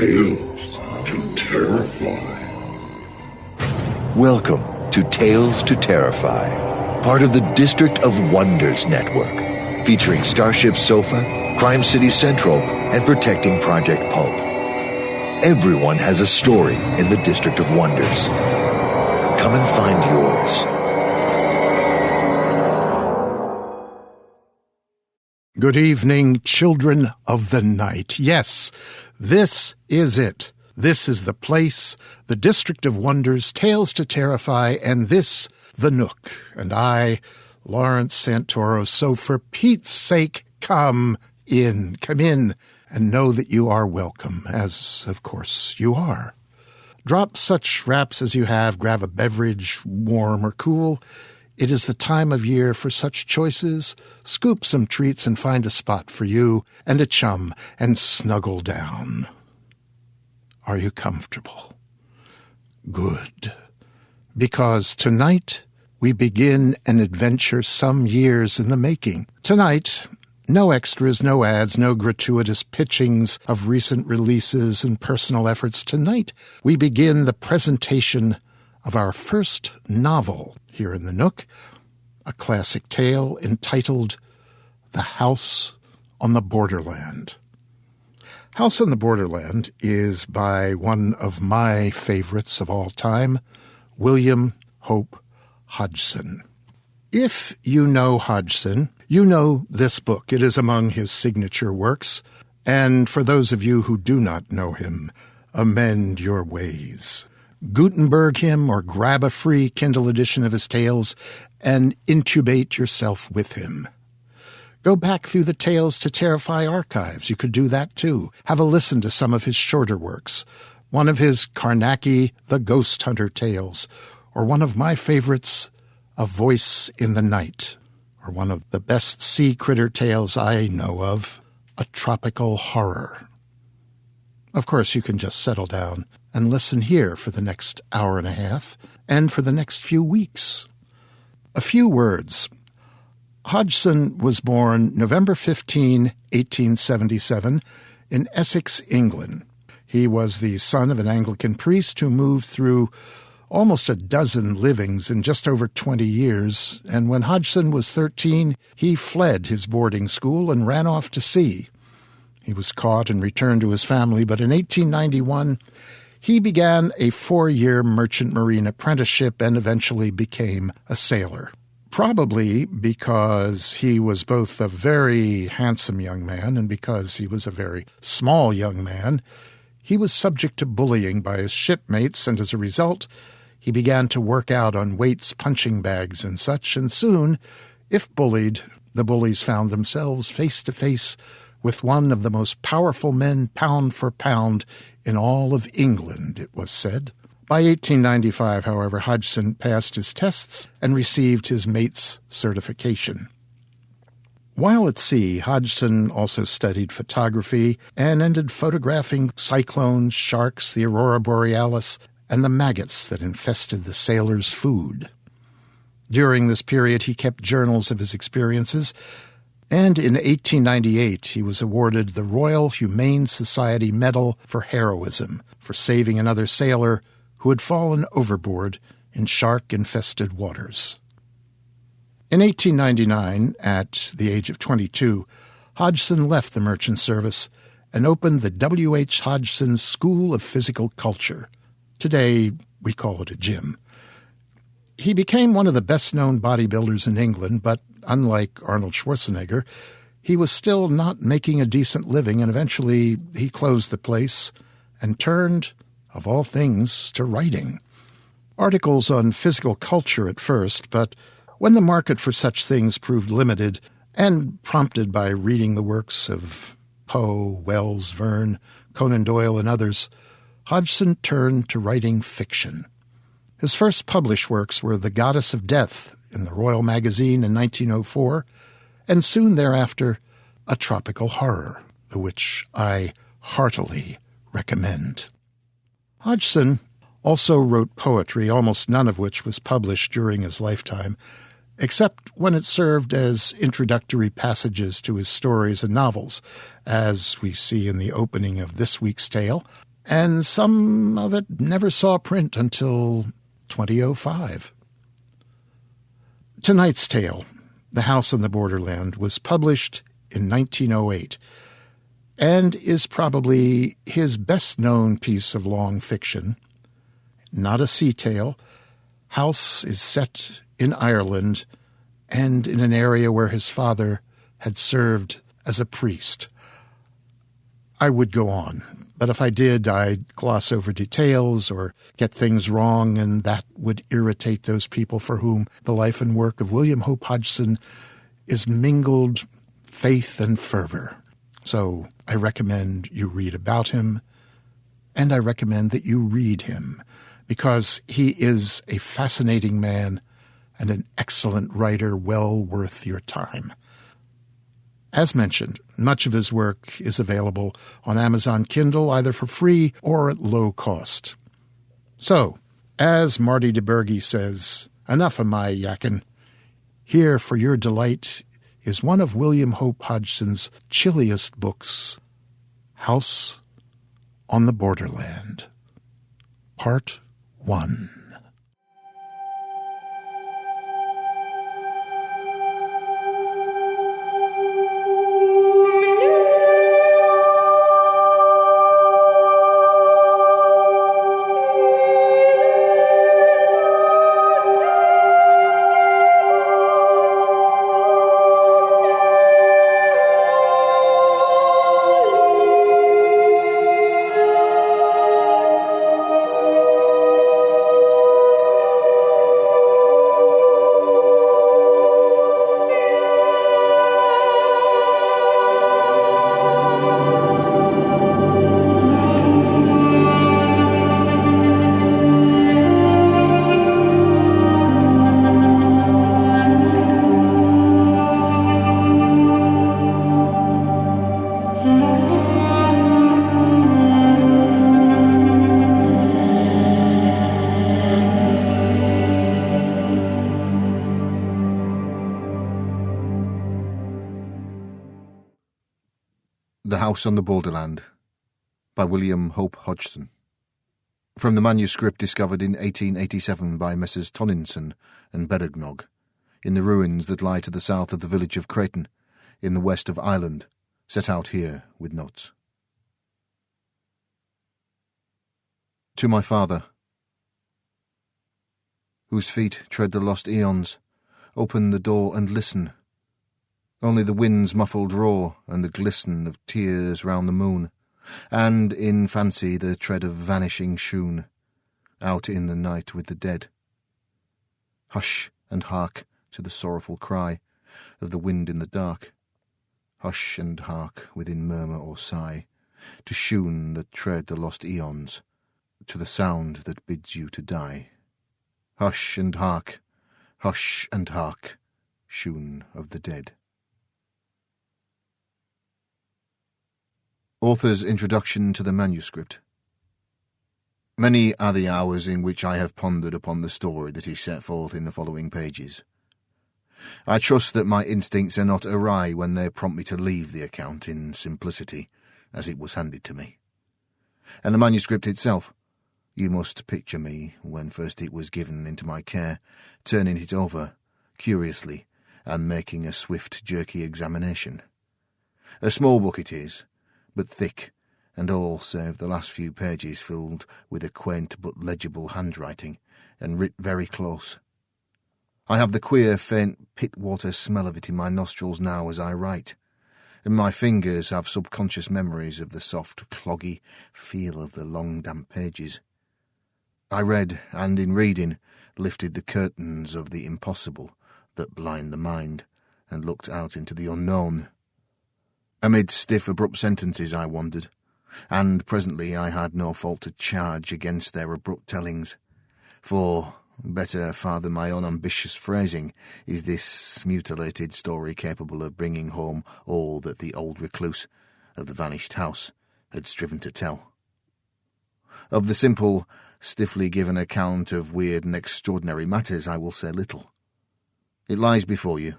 Tales to Terrify. Welcome to Tales to Terrify, part of the District of Wonders network, featuring Starship Sofa, Crime City Central, and Protecting Project Pulp. Everyone has a story in the District of Wonders. Come and find yours. Good evening, children of the night. Yes, this is it. This is the place, the District of Wonders, Tales to Terrify, and this, the Nook. And I, Lawrence Santoro, so for Pete's sake, come in, and know that you are welcome, as, of course, you are. Drop such wraps as you have, grab a beverage, warm or cool. It is the time of year for such choices. Scoop some treats and find a spot for you and a chum and snuggle down. Are you comfortable? Good. Because tonight we begin an adventure some years in the making. Tonight, no extras, no ads, no gratuitous pitchings of recent releases and personal efforts. Tonight we begin the presentation of our first novel here in the Nook, a classic tale entitled The House on the Borderland. House on the Borderland is by one of my favorites of all time, William Hope Hodgson. If you know Hodgson, you know this book. It is among his signature works. And for those of you who do not know him, amend your ways. Gutenberg him or grab a free Kindle edition of his tales and intubate yourself with him. Go back through the Tales to Terrify archives. You could do that too. Have a listen to some of his shorter works. One of his Karnacki, the Ghost Hunter tales, or one of my favorites, A Voice in the Night, or one of the best sea critter tales I know of, A Tropical Horror. Of course, you can just settle down and listen here for the next hour and a half, and for the next few weeks. A few words. Hodgson was born November 15, 1877, in Essex, England. He was the son of an Anglican priest who moved through almost a dozen livings in just over 20 years, and when Hodgson was 13, he fled his boarding school and ran off to sea. He was caught and returned to his family, but in 1891, he began a 4-year merchant marine apprenticeship and eventually became a sailor. Probably because he was both a very handsome young man and because he was a very small young man, he was subject to bullying by his shipmates, and as a result, he began to work out on weights, punching bags, and such, and soon, if bullied, the bullies found themselves face to face with one of the most powerful men pound for pound in all of England, it was said. By 1895, however, Hodgson passed his tests and received his mate's certification. While at sea, Hodgson also studied photography and ended photographing cyclones, sharks, the aurora borealis, and the maggots that infested the sailors' food. During this period, he kept journals of his experiences, and in 1898 he was awarded the Royal Humane Society Medal for Heroism for saving another sailor who had fallen overboard in shark-infested waters. In 1899, at the age of 22, Hodgson left the merchant service and opened the W. H. Hodgson School of Physical Culture. Today, we call it a gym. He became one of the best-known bodybuilders in England, but unlike Arnold Schwarzenegger, he was still not making a decent living, and eventually he closed the place and turned, of all things, to writing. Articles on physical culture at first, but when the market for such things proved limited, and prompted by reading the works of Poe, Wells, Verne, Conan Doyle, and others, Hodgson turned to writing fiction. His first published works were The Goddess of Death in the Royal Magazine in 1904, and soon thereafter, A Tropical Horror, which I heartily recommend. Hodgson also wrote poetry, almost none of which was published during his lifetime, except when it served as introductory passages to his stories and novels, as we see in the opening of this week's tale, and some of it never saw print until 2005. Tonight's tale, The House on the Borderland, was published in 1908 and is probably his best-known piece of long fiction. Not a sea tale, House is set in Ireland and in an area where his father had served as a priest. I would go on, but if I did, I'd gloss over details or get things wrong, and that would irritate those people for whom the life and work of William Hope Hodgson is mingled faith and fervor. So I recommend you read about him, and I recommend that you read him, because he is a fascinating man and an excellent writer well worth your time. As mentioned, much of his work is available on Amazon Kindle, either for free or at low cost. So, as Marty DeBerge says, enough of my yakking. Here for your delight is one of William Hope Hodgson's chilliest books, House on the Borderland, Part 1. The House on the Borderland by William Hope Hodgson. From the manuscript discovered in 1887 by Messrs. Tonninson and Beragnog, in the ruins that lie to the south of the village of Creighton, in the west of Ireland, set out here with notes. To my father, whose feet tread the lost eons, open the door and listen. Only the wind's muffled roar and the glisten of tears round the moon, and in fancy the tread of vanishing shoon, out in the night with the dead. Hush and hark to the sorrowful cry of the wind in the dark. Hush and hark within murmur or sigh to shoon that tread the lost eons, to the sound that bids you to die. Hush and hark, shoon of the dead. Author's Introduction to the Manuscript. Many are the hours in which I have pondered upon the story that is set forth in the following pages. I trust that my instincts are not awry when they prompt me to leave the account in simplicity, as it was handed to me. And the manuscript itself, you must picture me, when first it was given into my care, turning it over, curiously, and making a swift, jerky examination. A small book it is, but thick, and all save the last few pages filled with a quaint but legible handwriting, and writ very close. I have the queer, faint pit-water smell of it in my nostrils now as I write, and my fingers have subconscious memories of the soft, cloggy feel of the long, damp pages. I read, and in reading, lifted the curtains of the impossible that blind the mind, and looked out into the unknown. Amid stiff, abrupt sentences I wandered, and presently I had no fault to charge against their abrupt tellings, for, better far than my own ambitious phrasing, is this mutilated story capable of bringing home all that the old recluse of the vanished house had striven to tell. Of the simple, stiffly given account of weird and extraordinary matters I will say little. It lies before you.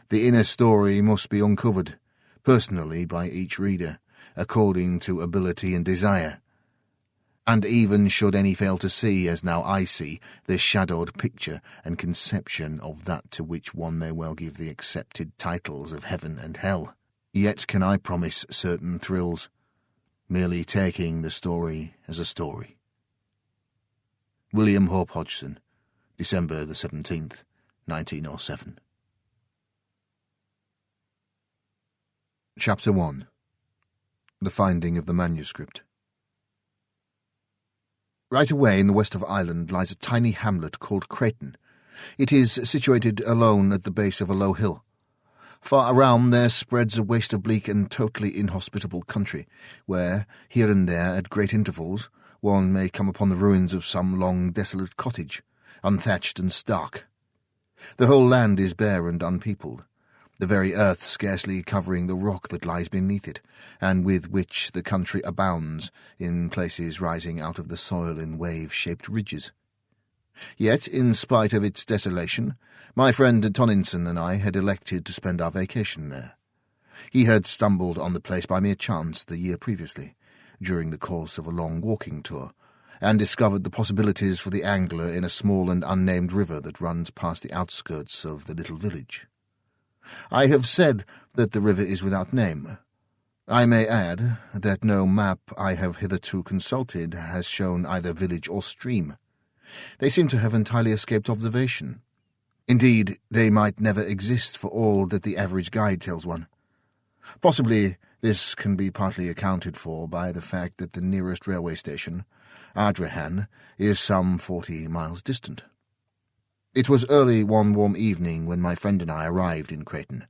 The inner story must be uncovered, personally by each reader, according to ability and desire, And even should any fail to see, as now I see, the shadowed picture and conception of that to which one may well give the accepted titles of heaven and hell, yet can I promise certain thrills, merely taking the story as a story. William Hope Hodgson, December the 17th, 1907. Chapter 1. The Finding of the Manuscript. Right away in the west of Ireland lies a tiny hamlet called Pertinent. It is situated alone at the base of a low hill. Far around there spreads a waste of bleak and totally inhospitable country, where, here and there, at great intervals, one may come upon the ruins of some long desolate cottage, unthatched and stark. The whole land is bare and unpeopled, the very earth scarcely covering the rock that lies beneath it, and with which the country abounds, in places rising out of the soil in wave-shaped ridges. Yet, in spite of its desolation, my friend Tomlinson and I had elected to spend our vacation there. He had stumbled on the place by mere chance the year previously, during the course of a long walking tour, and discovered the possibilities for the angler in a small and unnamed river that runs past the outskirts of the little village. I have said that the river is without name. I may add that no map I have hitherto consulted has shown either village or stream. They seem to have entirely escaped observation. Indeed, they might never exist for all that the average guide tells one. Possibly this can be partly accounted for by the fact that the nearest railway station, Ardrahan, is some 40 miles distant. It was early one warm evening when my friend and I arrived in Pertinent.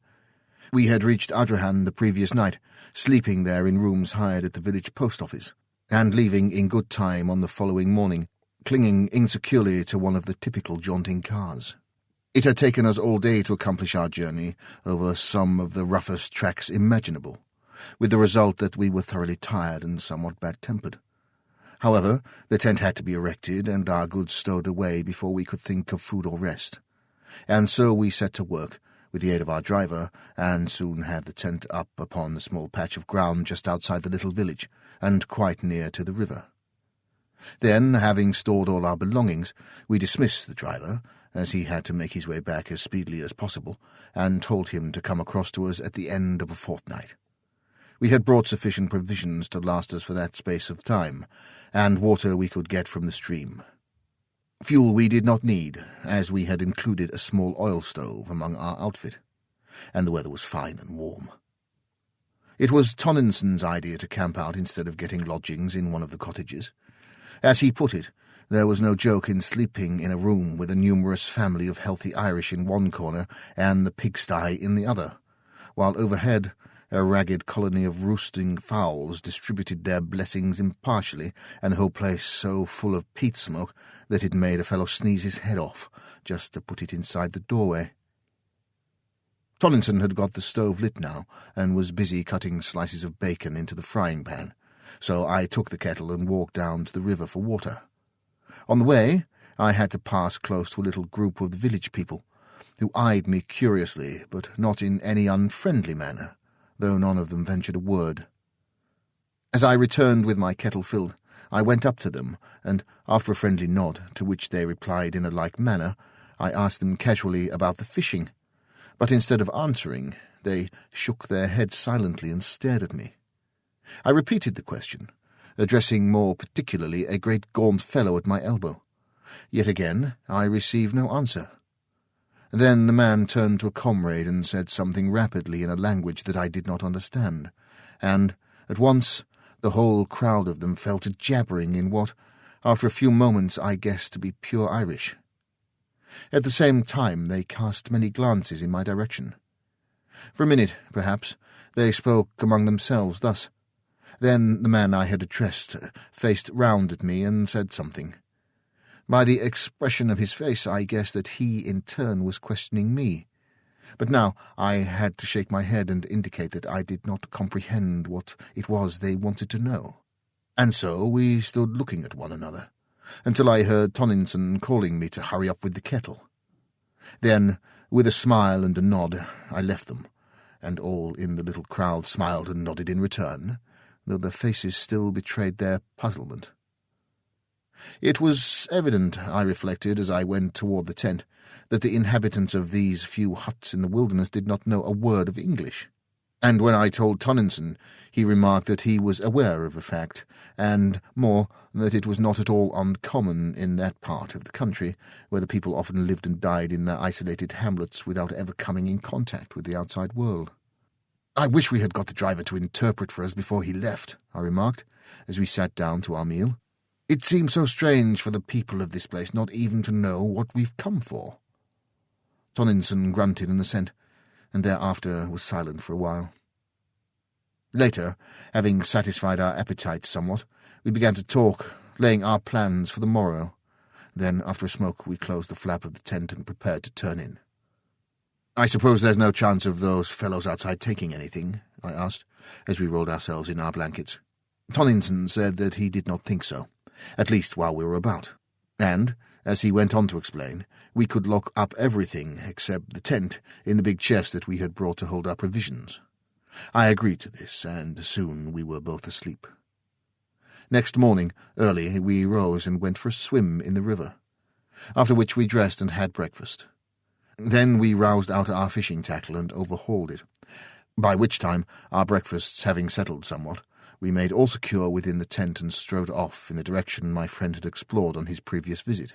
We had reached Ardrahan the previous night, sleeping there in rooms hired at the village post office, and leaving in good time on the following morning, clinging insecurely to one of the typical jaunting cars. It had taken us all day to accomplish our journey over some of the roughest tracks imaginable, with the result that we were thoroughly tired and somewhat bad-tempered. However, the tent had to be erected and our goods stowed away before we could think of food or rest, and so we set to work, with the aid of our driver, and soon had the tent up upon the small patch of ground just outside the little village, and quite near to the river. Then, having stored all our belongings, we dismissed the driver, as he had to make his way back as speedily as possible, and told him to come across to us at the end of a fortnight. We had brought sufficient provisions to last us for that space of time, and water we could get from the stream. Fuel we did not need, as we had included a small oil stove among our outfit, and the weather was fine and warm. It was Tomlinson's idea to camp out instead of getting lodgings in one of the cottages. As he put it, there was no joke in sleeping in a room with a numerous family of healthy Irish in one corner and the pigsty in the other, while overhead a ragged colony of roosting fowls distributed their blessings impartially, and the whole place so full of peat smoke that it made a fellow sneeze his head off just to put it inside the doorway. Tomlinson had got the stove lit now, and was busy cutting slices of bacon into the frying pan, so I took the kettle and walked down to the river for water. On the way, I had to pass close to a little group of the village people, who eyed me curiously, but not in any unfriendly manner, though none of them ventured a word. As I returned with my kettle filled, I went up to them, and after a friendly nod, to which they replied in a like manner, I asked them casually about the fishing, but instead of answering, they shook their heads silently and stared at me. I repeated the question, addressing more particularly a great gaunt fellow at my elbow. Yet again I received no answer. Then the man turned to a comrade and said something rapidly in a language that I did not understand, and, at once, the whole crowd of them fell to jabbering in what, after a few moments, I guessed to be pure Irish. At the same time they cast many glances in my direction. For a minute, perhaps, they spoke among themselves thus. Then the man I had addressed faced round at me and said something. By the expression of his face I guessed that he in turn was questioning me, but now I had to shake my head and indicate that I did not comprehend what it was they wanted to know. And so we stood looking at one another, until I heard Tomlinson calling me to hurry up with the kettle. Then, with a smile and a nod, I left them, and all in the little crowd smiled and nodded in return, though their faces still betrayed their puzzlement. It was evident, I reflected as I went toward the tent, that the inhabitants of these few huts in the wilderness did not know a word of English. And when I told Tomlinson, he remarked that he was aware of the fact, and more, that it was not at all uncommon in that part of the country, where the people often lived and died in their isolated hamlets without ever coming in contact with the outside world. "I wish we had got the driver to interpret for us before he left," I remarked, as we sat down to our meal. "It seems so strange for the people of this place not even to know what we've come for." Tomlinson grunted in assent, and thereafter was silent for a while. Later, having satisfied our appetites somewhat, we began to talk, laying our plans for the morrow. Then, after a smoke, we closed the flap of the tent and prepared to turn in. "I suppose there's no chance of those fellows outside taking anything?" I asked, as we rolled ourselves in our blankets. Tomlinson said that he did not think so, at least while we were about, and, as he went on to explain, we could lock up everything except the tent in the big chest that we had brought to hold our provisions. I agreed to this, and soon we were both asleep. Next morning, early, we rose and went for a swim in the river, after which we dressed and had breakfast. Then we roused out our fishing tackle and overhauled it, by which time, our breakfasts having settled somewhat, we made all secure within the tent and strode off in the direction my friend had explored on his previous visit.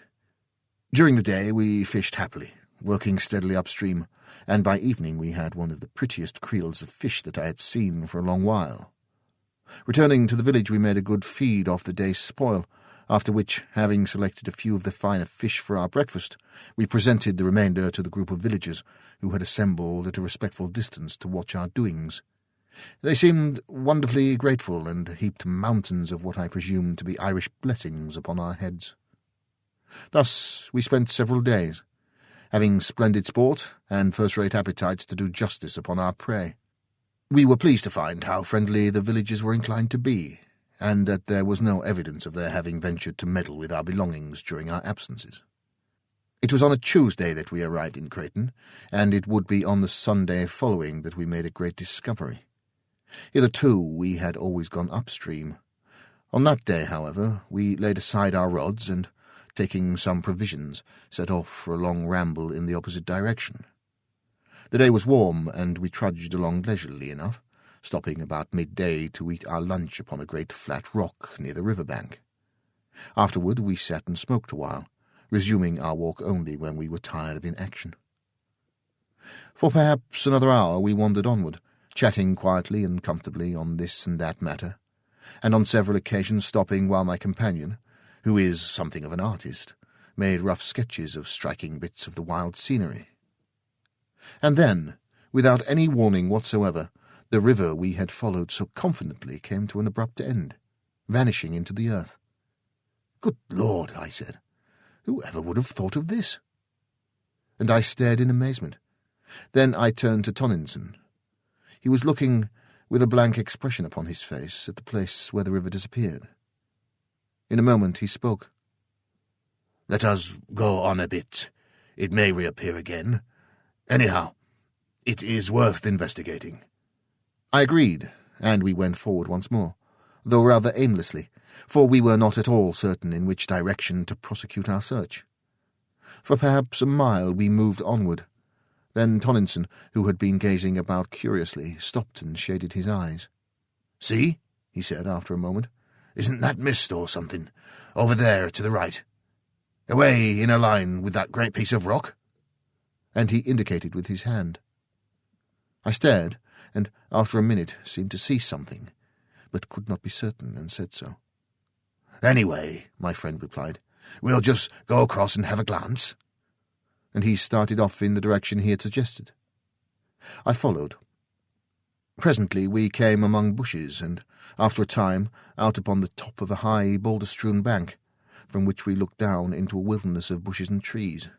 During the day we fished happily, working steadily upstream, and by evening we had one of the prettiest creels of fish that I had seen for a long while. Returning to the village, we made a good feed off the day's spoil, after which, having selected a few of the finer fish for our breakfast, we presented the remainder to the group of villagers who had assembled at a respectful distance to watch our doings. They seemed wonderfully grateful and heaped mountains of what I presumed to be Irish blessings upon our heads. Thus we spent several days, having splendid sport and first-rate appetites to do justice upon our prey. We were pleased to find how friendly the villagers were inclined to be, and that there was no evidence of their having ventured to meddle with our belongings during our absences. It was on a Tuesday that we arrived in Creighton, and it would be on the Sunday following that we made a great discovery. Hitherto we had always gone upstream. On that day, however, we laid aside our rods and, taking some provisions, set off for a long ramble in the opposite direction. The day was warm, and we trudged along leisurely enough, stopping about midday to eat our lunch upon a great flat rock near the river bank. Afterward we sat and smoked a while, resuming our walk only when we were tired of inaction. For perhaps another hour we wandered onward, chatting quietly and comfortably on this and that matter, and on several occasions stopping while my companion, who is something of an artist, made rough sketches of striking bits of the wild scenery. And then, without any warning whatsoever, the river we had followed so confidently came to an abrupt end, vanishing into the earth. "Good Lord," I said, "who ever would have thought of this?" And I stared in amazement. Then I turned to Tomlinson. He was looking, with a blank expression upon his face, at the place where the river disappeared. In a moment he spoke. "Let us go on a bit. It may reappear again. Anyhow, it is worth investigating." I agreed, and we went forward once more, though rather aimlessly, for we were not at all certain in which direction to prosecute our search. For perhaps a mile we moved onward. Then Tomlinson, who had been gazing about curiously, stopped and shaded his eyes. "See," he said after a moment, "isn't that mist or something, over there to the right? Away in a line with that great piece of rock?" And he indicated with his hand. I stared, and after a minute seemed to see something, but could not be certain, and said so. "Anyway," my friend replied, "we'll just go across and have a glance." And he started off in the direction he had suggested. I followed. Presently we came among bushes, and, after a time, out upon the top of a high, boulder-strewn bank, from which we looked down into a wilderness of bushes and trees.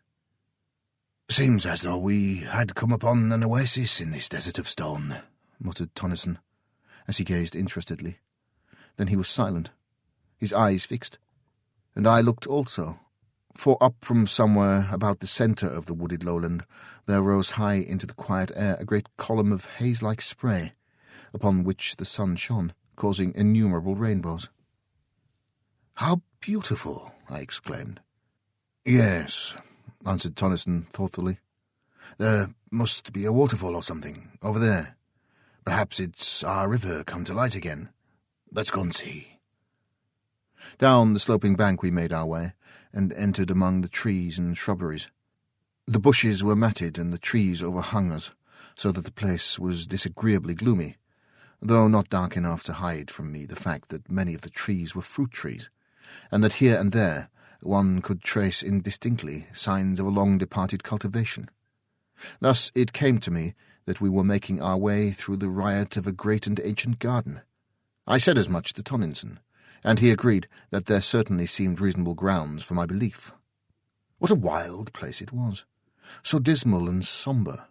"Seems as though we had come upon an oasis in this desert of stone," muttered Tomlinson, as he gazed interestedly. Then he was silent, his eyes fixed, and I looked also, for up from somewhere about the centre of the wooded lowland there rose high into the quiet air a great column of haze-like spray, upon which the sun shone, causing innumerable rainbows. "How beautiful!" I exclaimed. "Yes," answered Tonnisson thoughtfully. "There must be a waterfall or something, over there. Perhaps it's our river come to light again. Let's go and see." Down the sloping bank we made our way, and entered among the trees and shrubberies. The bushes were matted and the trees overhung us, so that the place was disagreeably gloomy, though not dark enough to hide from me the fact that many of the trees were fruit trees, and that here and there one could trace indistinctly signs of a long-departed cultivation. Thus it came to me that we were making our way through the riot of a great and ancient garden. I said as much to Tonnisson, and he agreed that there certainly seemed reasonable grounds for my belief. What a wild place it was, so dismal and sombre.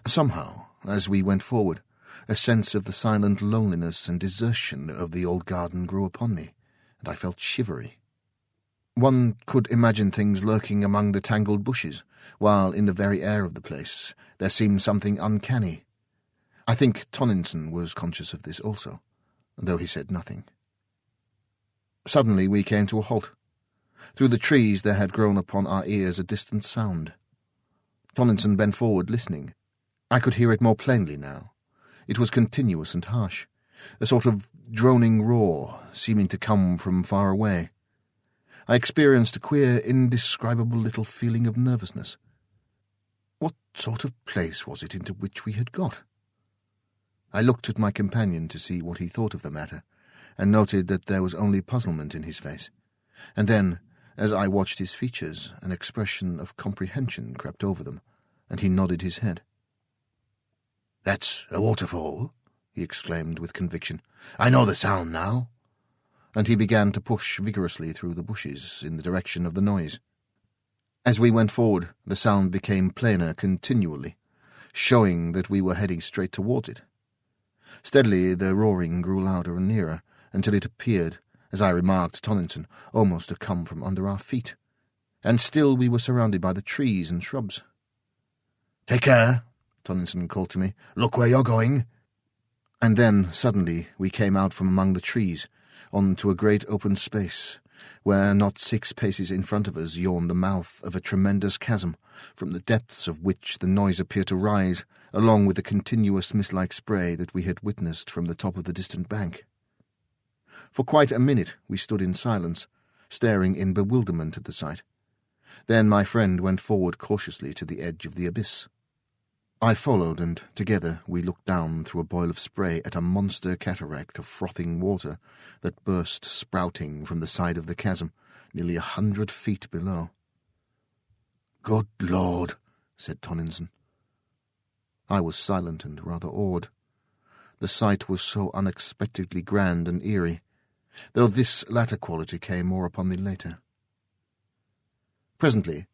Somehow, as we went forward, a sense of the silent loneliness and desertion of the old garden grew upon me, and I felt shivery. One could imagine things lurking among the tangled bushes, while in the very air of the place there seemed something uncanny. I think Tonnisson was conscious of this also, though he said nothing. Suddenly we came to a halt. Through the trees there had grown upon our ears a distant sound. Tonnisson bent forward, listening. I could hear it more plainly now. It was continuous and harsh, a sort of droning roar, seeming to come from far away. I experienced a queer, indescribable little feeling of nervousness. What sort of place was it into which we had got? I looked at my companion to see what he thought of the matter, and noted that there was only puzzlement in his face. And then, as I watched his features, an expression of comprehension crept over them, and he nodded his head. "That's a waterfall," he exclaimed with conviction. "I know the sound now." And he began to push vigorously through the bushes in the direction of the noise. As we went forward, the sound became plainer continually, showing that we were heading straight towards it. Steadily the roaring grew louder and nearer, until it appeared, as I remarked to Tonnisson, almost to come from under our feet. And still we were surrounded by the trees and shrubs. "Take care," Tonnisson called to me. "Look where you're going." And then, suddenly, we came out from among the trees, onto a great open space, where not 6 paces in front of us yawned the mouth of a tremendous chasm, from the depths of which the noise appeared to rise, along with the continuous mist-like spray that we had witnessed from the top of the distant bank. For quite a minute we stood in silence, staring in bewilderment at the sight. Then my friend went forward cautiously to the edge of the abyss. I followed, and together we looked down through a boil of spray at a monster cataract of frothing water that burst sprouting from the side of the chasm, nearly 100 feet below. "Good Lord," said Tonnisson. I was silent and rather awed. The sight was so unexpectedly grand and eerie, though this latter quality came more upon me later. Presently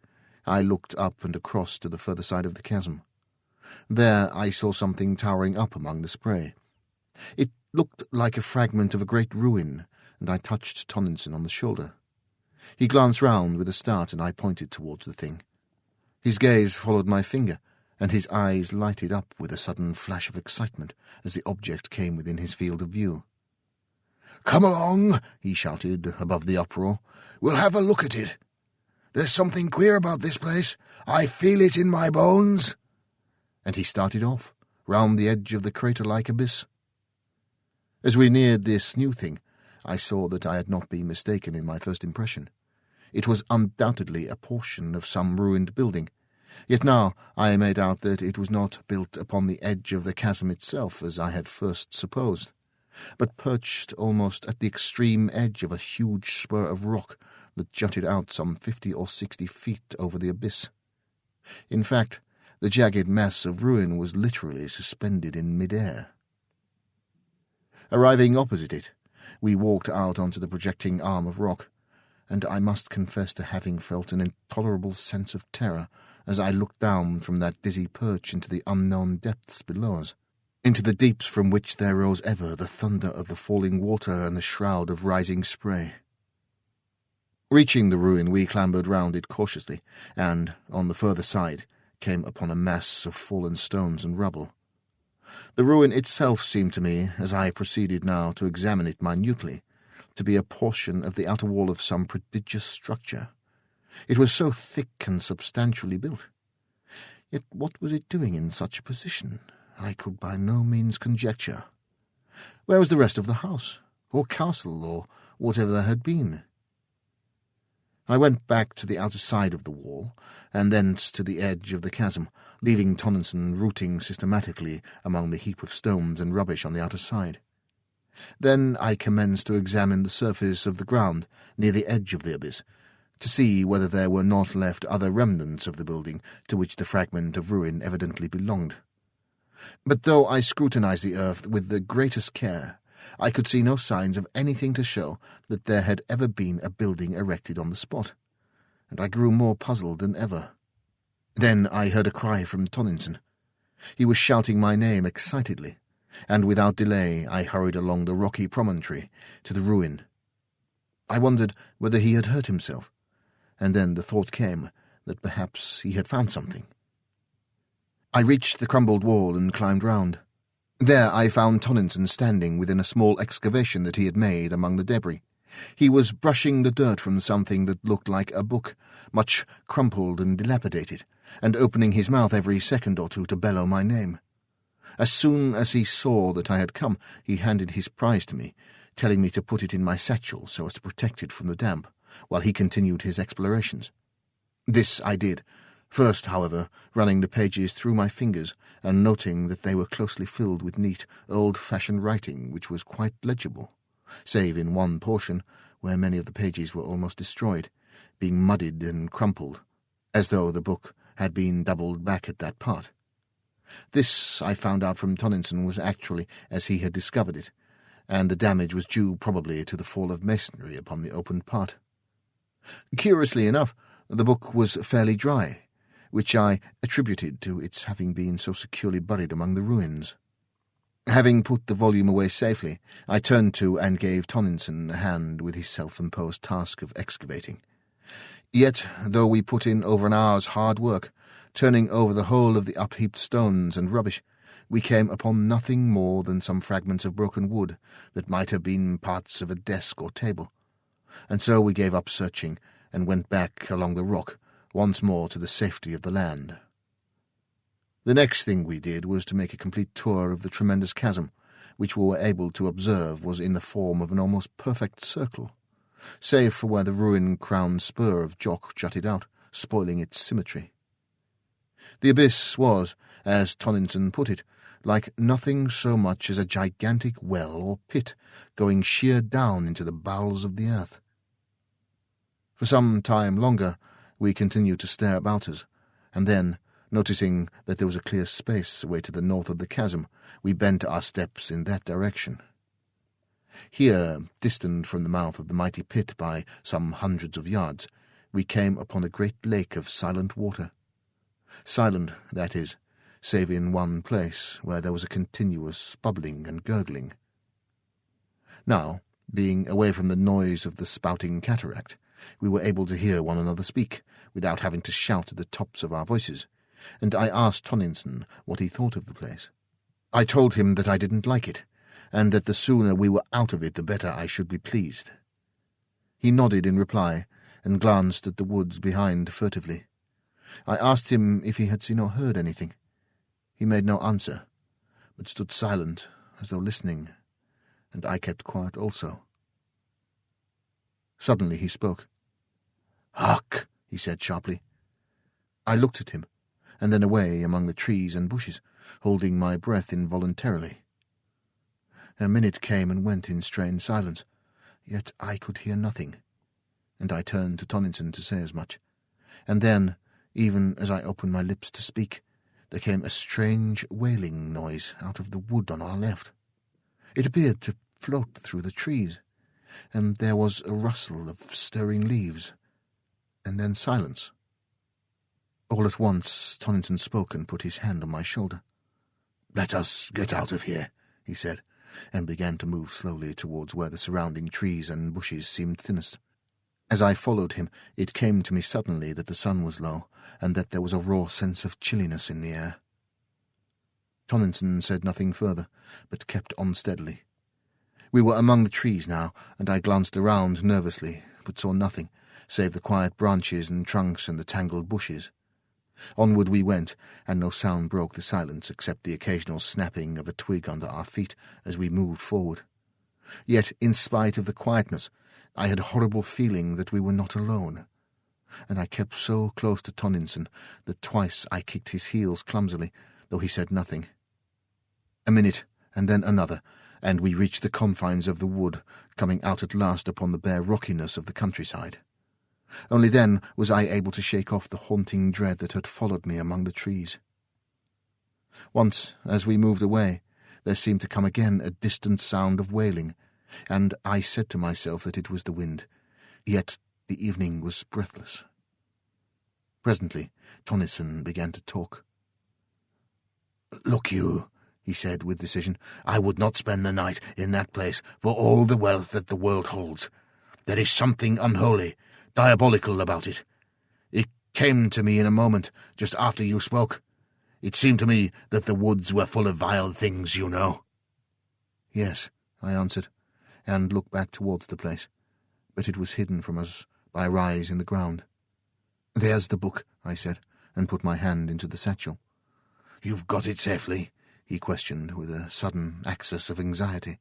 I looked up and across to the further side of the chasm. There I saw something towering up among the spray. It looked like a fragment of a great ruin, and I touched Tonnisson on the shoulder. He glanced round with a start, and I pointed towards the thing. His gaze followed my finger, and his eyes lighted up with a sudden flash of excitement as the object came within his field of view. "Come along," he shouted above the uproar. "We'll have a look at it. There's something queer about this place. I feel it in my bones." And he started off, round the edge of the crater-like abyss. As we neared this new thing, I saw that I had not been mistaken in my first impression. It was undoubtedly a portion of some ruined building, yet now I made out that it was not built upon the edge of the chasm itself, as I had first supposed, but perched almost at the extreme edge of a huge spur of rock that jutted out some 50 or 60 feet over the abyss. In fact, the jagged mass of ruin was literally suspended in mid-air. Arriving opposite it, we walked out onto the projecting arm of rock, and I must confess to having felt an intolerable sense of terror as I looked down from that dizzy perch into the unknown depths below us, into the deeps from which there rose ever the thunder of the falling water and the shroud of rising spray. Reaching the ruin, we clambered round it cautiously, and, on the further side, came upon a mass of fallen stones and rubble. The ruin itself seemed to me, as I proceeded now to examine it minutely, to be a portion of the outer wall of some prodigious structure. It was so thick and substantially built. Yet what was it doing in such a position? I could by no means conjecture. Where was the rest of the house, or castle, or whatever there had been? I went back to the outer side of the wall, and thence to the edge of the chasm, leaving Tomlinson rooting systematically among the heap of stones and rubbish on the outer side. Then I commenced to examine the surface of the ground near the edge of the abyss, to see whether there were not left other remnants of the building to which the fragment of ruin evidently belonged. But though I scrutinized the earth with the greatest care, I could see no signs of anything to show that there had ever been a building erected on the spot, and I grew more puzzled than ever. Then I heard a cry from Tomlinson. He was shouting my name excitedly, and without delay I hurried along the rocky promontory to the ruin. I wondered whether he had hurt himself, and then the thought came that perhaps he had found something. I reached the crumbled wall and climbed round. There I found Tomlinson standing within a small excavation that he had made among the debris. He was brushing the dirt from something that looked like a book, much crumpled and dilapidated, and opening his mouth every second or two to bellow my name. As soon as he saw that I had come, he handed his prize to me, telling me to put it in my satchel so as to protect it from the damp, while he continued his explorations. This I did, first, however, running the pages through my fingers and noting that they were closely filled with neat, old-fashioned writing which was quite legible, save in one portion where many of the pages were almost destroyed, being muddied and crumpled, as though the book had been doubled back at that part. This, I found out from Tomlinson, was actually as he had discovered it, and the damage was due probably to the fall of masonry upon the opened part. Curiously enough, the book was fairly dry, which I attributed to its having been so securely buried among the ruins. Having put the volume away safely, I turned to and gave Tomlinson a hand with his self-imposed task of excavating. Yet, though we put in over an hour's hard work, turning over the whole of the upheaped stones and rubbish, we came upon nothing more than some fragments of broken wood that might have been parts of a desk or table, and so we gave up searching and went back along the rock once more to the safety of the land. The next thing we did was to make a complete tour of the tremendous chasm, which we were able to observe was in the form of an almost perfect circle, save for where the ruin-crowned spur of Jock jutted out, spoiling its symmetry. The abyss was, as Tomlinson put it, like nothing so much as a gigantic well or pit going sheer down into the bowels of the earth. For some time longer we continued to stare about us, and then, noticing that there was a clear space away to the north of the chasm, we bent our steps in that direction. Here, distant from the mouth of the mighty pit by some hundreds of yards, we came upon a great lake of silent water. Silent, that is, save in one place where there was a continuous bubbling and gurgling. Now, being away from the noise of the spouting cataract, we were able to hear one another speak, without having to shout at the tops of our voices, and I asked Tomlinson what he thought of the place. I told him that I didn't like it, and that the sooner we were out of it the better I should be pleased. He nodded in reply, and glanced at the woods behind furtively. I asked him if he had seen or heard anything. He made no answer, but stood silent, as though listening, and I kept quiet also. Suddenly he spoke. "Hark!" he said sharply. I looked at him, and then away among the trees and bushes, holding my breath involuntarily. A minute came and went in strained silence, yet I could hear nothing, and I turned to Tomlinson to say as much, and then, even as I opened my lips to speak, there came a strange wailing noise out of the wood on our left. It appeared to float through the trees, and there was a rustle of stirring leaves, and then silence. All at once Tomlinson spoke and put his hand on my shoulder. "Let us get out of here," he said, and began to move slowly towards where the surrounding trees and bushes seemed thinnest. As I followed him, it came to me suddenly that the sun was low, and that there was a raw sense of chilliness in the air. Tomlinson said nothing further, but kept on steadily. We were among the trees now, and I glanced around nervously, but saw nothing, save the quiet branches and trunks and the tangled bushes. Onward we went, and no sound broke the silence except the occasional snapping of a twig under our feet as we moved forward. Yet, in spite of the quietness, I had a horrible feeling that we were not alone, and I kept so close to Tomlinson that twice I kicked his heels clumsily, though he said nothing. A minute, and then another, and we reached the confines of the wood, coming out at last upon the bare rockiness of the countryside. Only then was I able to shake off the haunting dread that had followed me among the trees. Once, as we moved away, there seemed to come again a distant sound of wailing, and I said to myself that it was the wind, yet the evening was breathless. Presently, Tomlinson began to talk. "Look you," he said with decision, "I would not spend the night in that place for all the wealth that the world holds. There is something unholy, diabolical about it. It came to me in a moment, just after you spoke. It seemed to me that the woods were full of vile things, you know." "Yes," I answered, and looked back towards the place, but it was hidden from us by a rise in the ground. "There's the book," I said, and put my hand into the satchel. "You've got it safely?" he questioned with a sudden access of anxiety.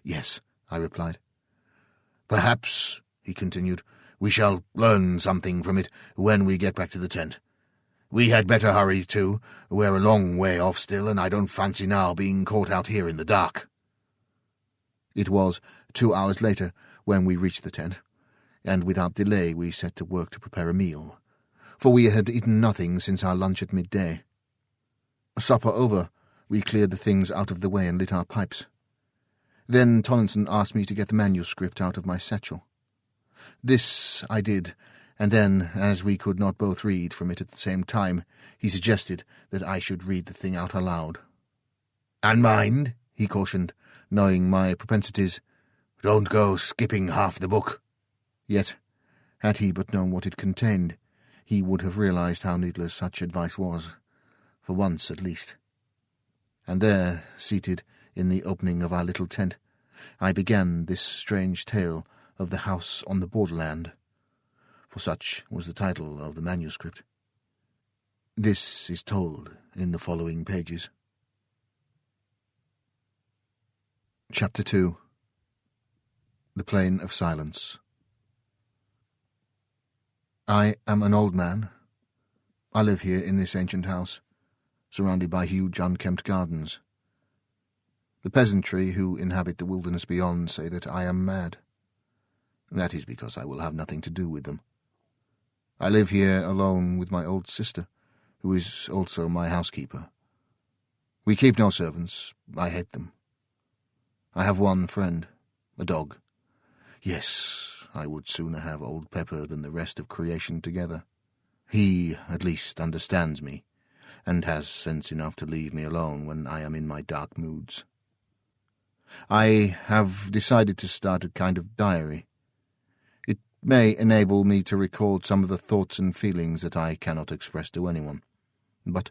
"Yes," I replied. "Perhaps," he continued, "we shall learn something from it when we get back to the tent. We had better hurry, too. We're a long way off still, and I don't fancy now being caught out here in the dark." It was 2 hours later when we reached the tent, and without delay we set to work to prepare a meal, for we had eaten nothing since our lunch at midday. Supper over, we cleared the things out of the way and lit our pipes. Then Tomlinson asked me to get the manuscript out of my satchel. This I did, and then, as we could not both read from it at the same time, he suggested that I should read the thing out aloud. "And mind," he cautioned, knowing my propensities, "don't go skipping half the book." Yet, had he but known what it contained, he would have realized how needless such advice was, for once at least. And there, seated in the opening of our little tent, I began this strange tale of the house on the Borderland, for such was the title of the manuscript. This is told in the following pages. Chapter 2. The Plain of Silence. I am an old man. I live here in this ancient house, surrounded by huge unkempt gardens. The peasantry who inhabit the wilderness beyond say that I am mad. That is because I will have nothing to do with them. I live here alone with my old sister, who is also my housekeeper. We keep no servants. I hate them. I have one friend, a dog. Yes, I would sooner have old Pepper than the rest of creation together. He, at least, understands me, and has sense enough to leave me alone when I am in my dark moods. I have decided to start a kind of diary. It may enable me to record some of the thoughts and feelings that I cannot express to anyone. But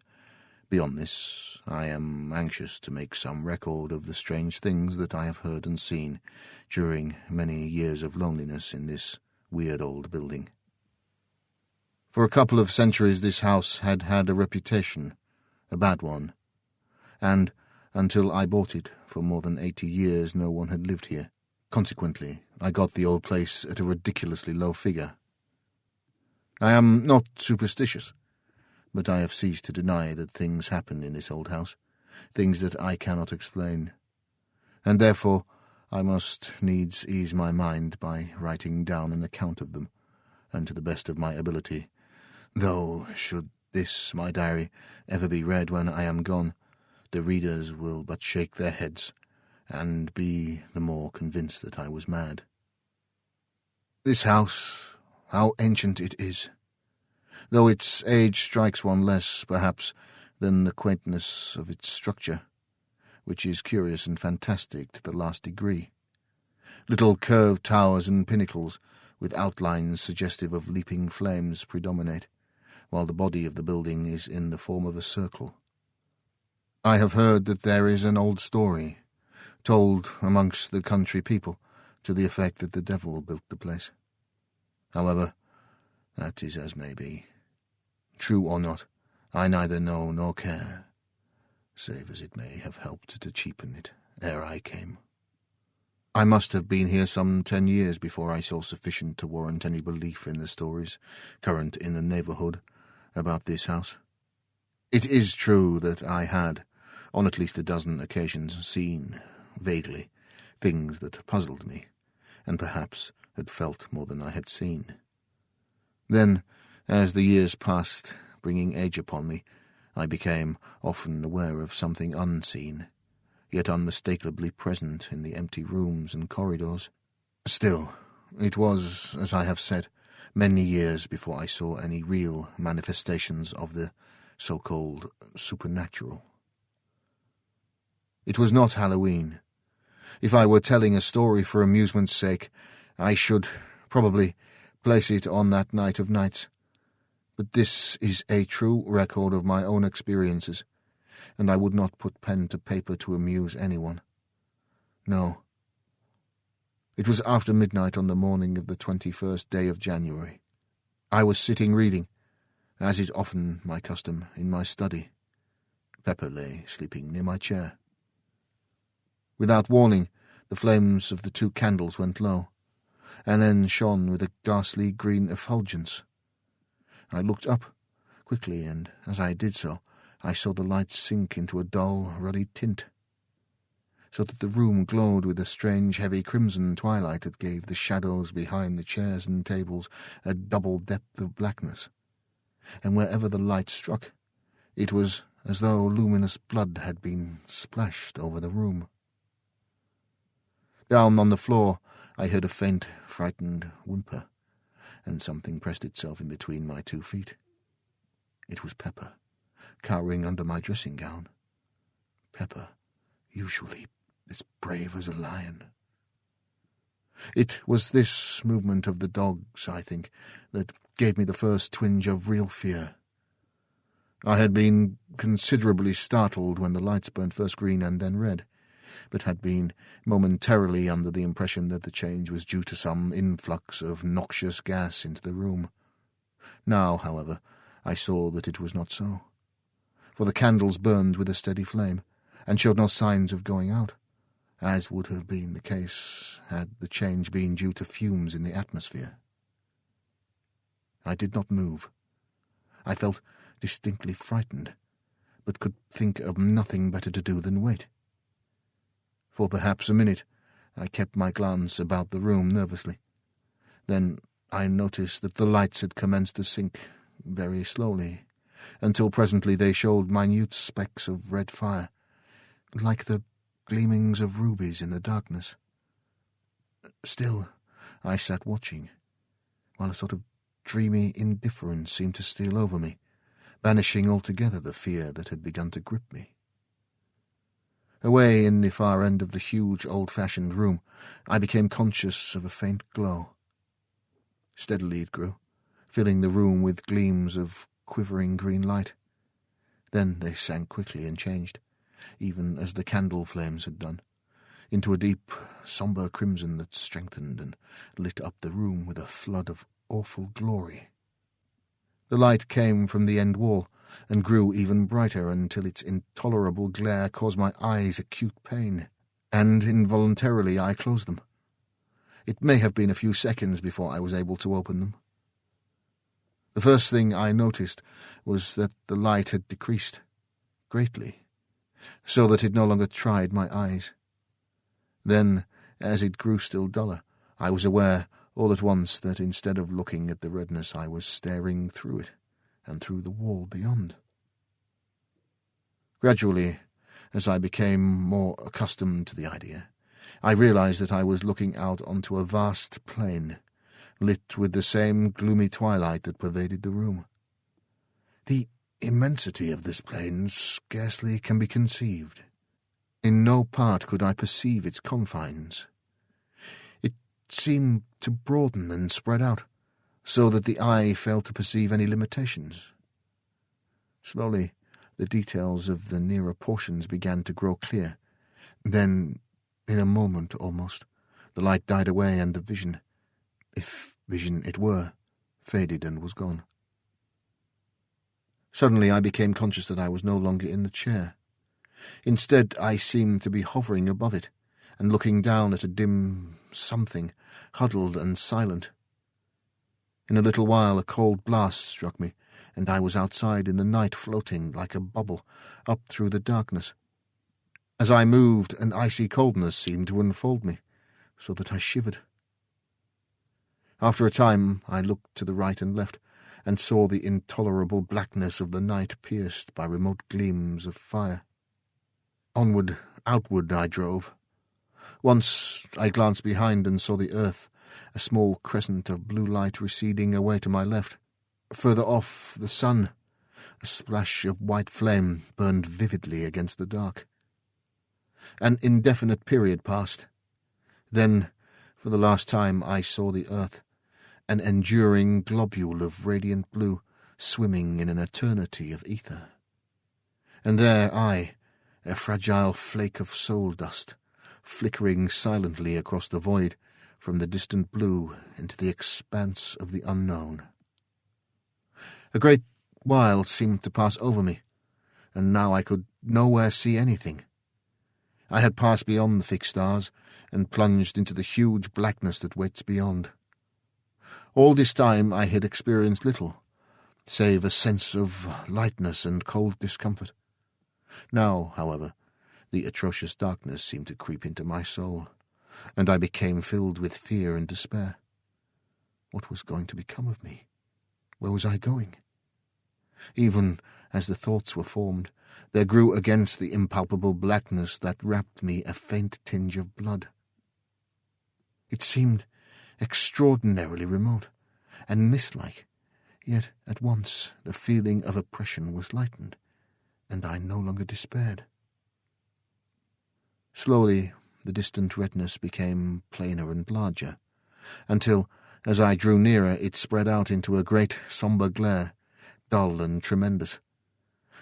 beyond this, I am anxious to make some record of the strange things that I have heard and seen during many years of loneliness in this weird old building. For a couple of centuries this house had had a reputation, a bad one, and until I bought it, for more than 80 years no one had lived here. Consequently, I got the old place at a ridiculously low figure. I am not superstitious, but I have ceased to deny that things happen in this old house, things that I cannot explain, and therefore I must needs ease my mind by writing down an account of them, and to the best of my ability, though, should this, my diary, ever be read when I am gone, the readers will but shake their heads, and be the more convinced that I was mad. This house, how ancient it is, though its age strikes one less, perhaps, than the quaintness of its structure, which is curious and fantastic to the last degree. Little curved towers and pinnacles, with outlines suggestive of leaping flames, predominate, while the body of the building is in the form of a circle. I have heard that there is an old story, told amongst the country people, to the effect that the devil built the place. However, that is as may be. True or not, I neither know nor care, save as it may have helped to cheapen it ere I came. I must have been here some 10 years before I saw sufficient to warrant any belief in the stories current in the neighbourhood about this house. It is true that I had, on at least a dozen occasions, seen, vaguely, things that puzzled me, and perhaps had felt more than I had seen. Then, as the years passed, bringing age upon me, I became often aware of something unseen, yet unmistakably present in the empty rooms and corridors. Still, it was, as I have said, many years before I saw any real manifestations of the so-called supernatural. It was not Halloween. If I were telling a story for amusement's sake, I should probably place it on that night of nights. But this is a true record of my own experiences, and I would not put pen to paper to amuse anyone. No. It was after midnight on the morning of the 21st day of January. I was sitting reading, as is often my custom, in my study. Pepper lay sleeping near my chair. Without warning, the flames of the 2 candles went low, and then shone with a ghastly green effulgence. I looked up quickly, and as I did so, I saw the light sink into a dull, ruddy tint, so that the room glowed with a strange, heavy crimson twilight that gave the shadows behind the chairs and tables a double depth of blackness, and wherever the light struck, it was as though luminous blood had been splashed over the room. Down on the floor, I heard a faint, frightened whimper, and something pressed itself in between my 2 feet. It was Pepper, cowering under my dressing gown. Pepper, usually as brave as a lion. It was this movement of the dog's, I think, that gave me the first twinge of real fear. I had been considerably startled when the lights burnt first green and then red, but had been momentarily under the impression that the change was due to some influx of noxious gas into the room. Now, however, I saw that it was not so, for the candles burned with a steady flame, and showed no signs of going out, as would have been the case had the change been due to fumes in the atmosphere. I did not move. I felt distinctly frightened, but could think of nothing better to do than wait. For perhaps a minute I kept my glance about the room nervously. Then I noticed that the lights had commenced to sink very slowly, until presently they showed minute specks of red fire, like the gleamings of rubies in the darkness. Still, I sat watching, while a sort of dreamy indifference seemed to steal over me, banishing altogether the fear that had begun to grip me. Away in the far end of the huge old-fashioned room, I became conscious of a faint glow. Steadily it grew, filling the room with gleams of quivering green light. Then they sank quickly and changed, even as the candle flames had done, into a deep, sombre crimson that strengthened and lit up the room with a flood of awful glory. The light came from the end wall, and grew even brighter until its intolerable glare caused my eyes acute pain, and involuntarily I closed them. It may have been a few seconds before I was able to open them. The first thing I noticed was that the light had decreased greatly, so that it no longer tried my eyes. Then, as it grew still duller, I was aware all at once that instead of looking at the redness I was staring through it, and through the wall beyond. Gradually, as I became more accustomed to the idea, I realized that I was looking out onto a vast plain, lit with the same gloomy twilight that pervaded the room. The immensity of this plain scarcely can be conceived. In no part could I perceive its confines. It seemed to broaden and spread out, so that the eye failed to perceive any limitations. Slowly, the details of the nearer portions began to grow clear. Then In a moment, almost, the light died away and the vision, if vision it were, faded and was gone. Suddenly I became conscious that I was no longer in the chair. Instead, I seemed to be hovering above it and looking down at a dim something, huddled and silent. In a little while a cold blast struck me, and I was outside in the night, floating like a bubble up through the darkness. As I moved, an icy coldness seemed to enfold me, so that I shivered. After a time I looked to the right and left, and saw the intolerable blackness of the night pierced by remote gleams of fire. Onward, outward I drove. Once I glanced behind and saw the earth, a small crescent of blue light receding away to my left. Further off, the sun, a splash of white flame, burned vividly against the dark. An indefinite period passed. Then, for the last time, I saw the earth, an enduring globule of radiant blue, swimming in an eternity of ether. And there I, a fragile flake of soul dust, flickering silently across the void, from the distant blue into the expanse of the unknown. A great while seemed to pass over me, and now I could nowhere see anything. I had passed beyond the fixed stars and plunged into the huge blackness that waits beyond. All this time I had experienced little, save a sense of lightness and cold discomfort. Now, however, the atrocious darkness seemed to creep into my soul, and I became filled with fear and despair. What was going to become of me? Where was I going? Even as the thoughts were formed, there grew against the impalpable blackness that wrapped me a faint tinge of blood. It seemed extraordinarily remote and mist-like, yet at once the feeling of oppression was lightened, and I no longer despaired. Slowly the distant redness became plainer and larger, until, as I drew nearer, it spread out into a great sombre glare, dull and tremendous.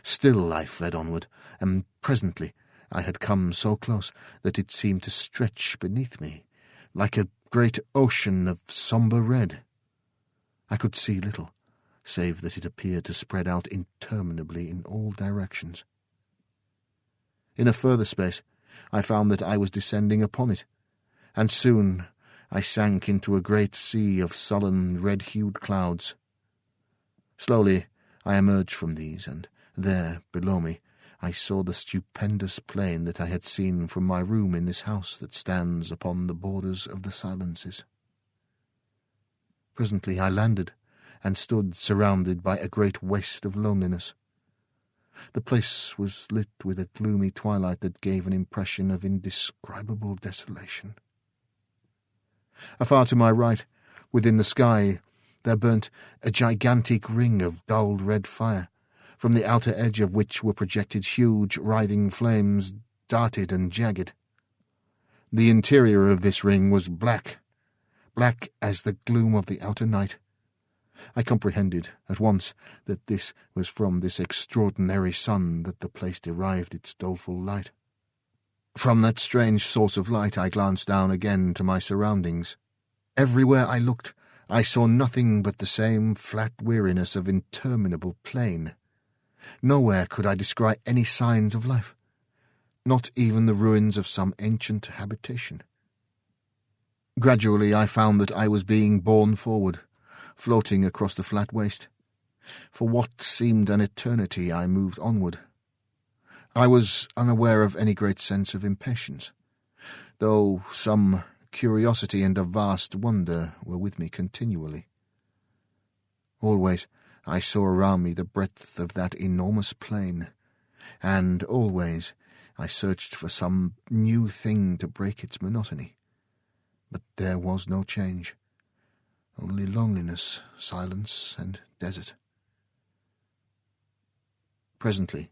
Still I fled onward, and presently I had come so close that it seemed to stretch beneath me, like a great ocean of sombre red. I could see little, save that it appeared to spread out interminably in all directions. In a further space I found that I was descending upon it, and soon I sank into a great sea of sullen, red-hued clouds. Slowly I emerged from these, and there, below me, I saw the stupendous plain that I had seen from my room in this house that stands upon the borders of the silences. Presently I landed, and stood surrounded by a great waste of loneliness. The place was lit with a gloomy twilight that gave an impression of indescribable desolation. Afar to my right, within the sky, there burnt a gigantic ring of dull red fire, from the outer edge of which were projected huge, writhing flames, darted and jagged. The interior of this ring was black as the gloom of the outer night. I comprehended at once that this was from this extraordinary sun that the place derived its doleful light. From that strange source of light I glanced down again to my surroundings. Everywhere I looked, I saw nothing but the same flat weariness of interminable plain. Nowhere could I descry any signs of life, not even the ruins of some ancient habitation. Gradually I found that I was being borne forward, floating across the flat waste. For what seemed an eternity I moved onward. I was unaware of any great sense of impatience, though some curiosity and a vast wonder were with me continually. Always I saw around me the breadth of that enormous plain, and always I searched for some new thing to break its monotony. But there was no change, only loneliness, silence, and desert. Presently,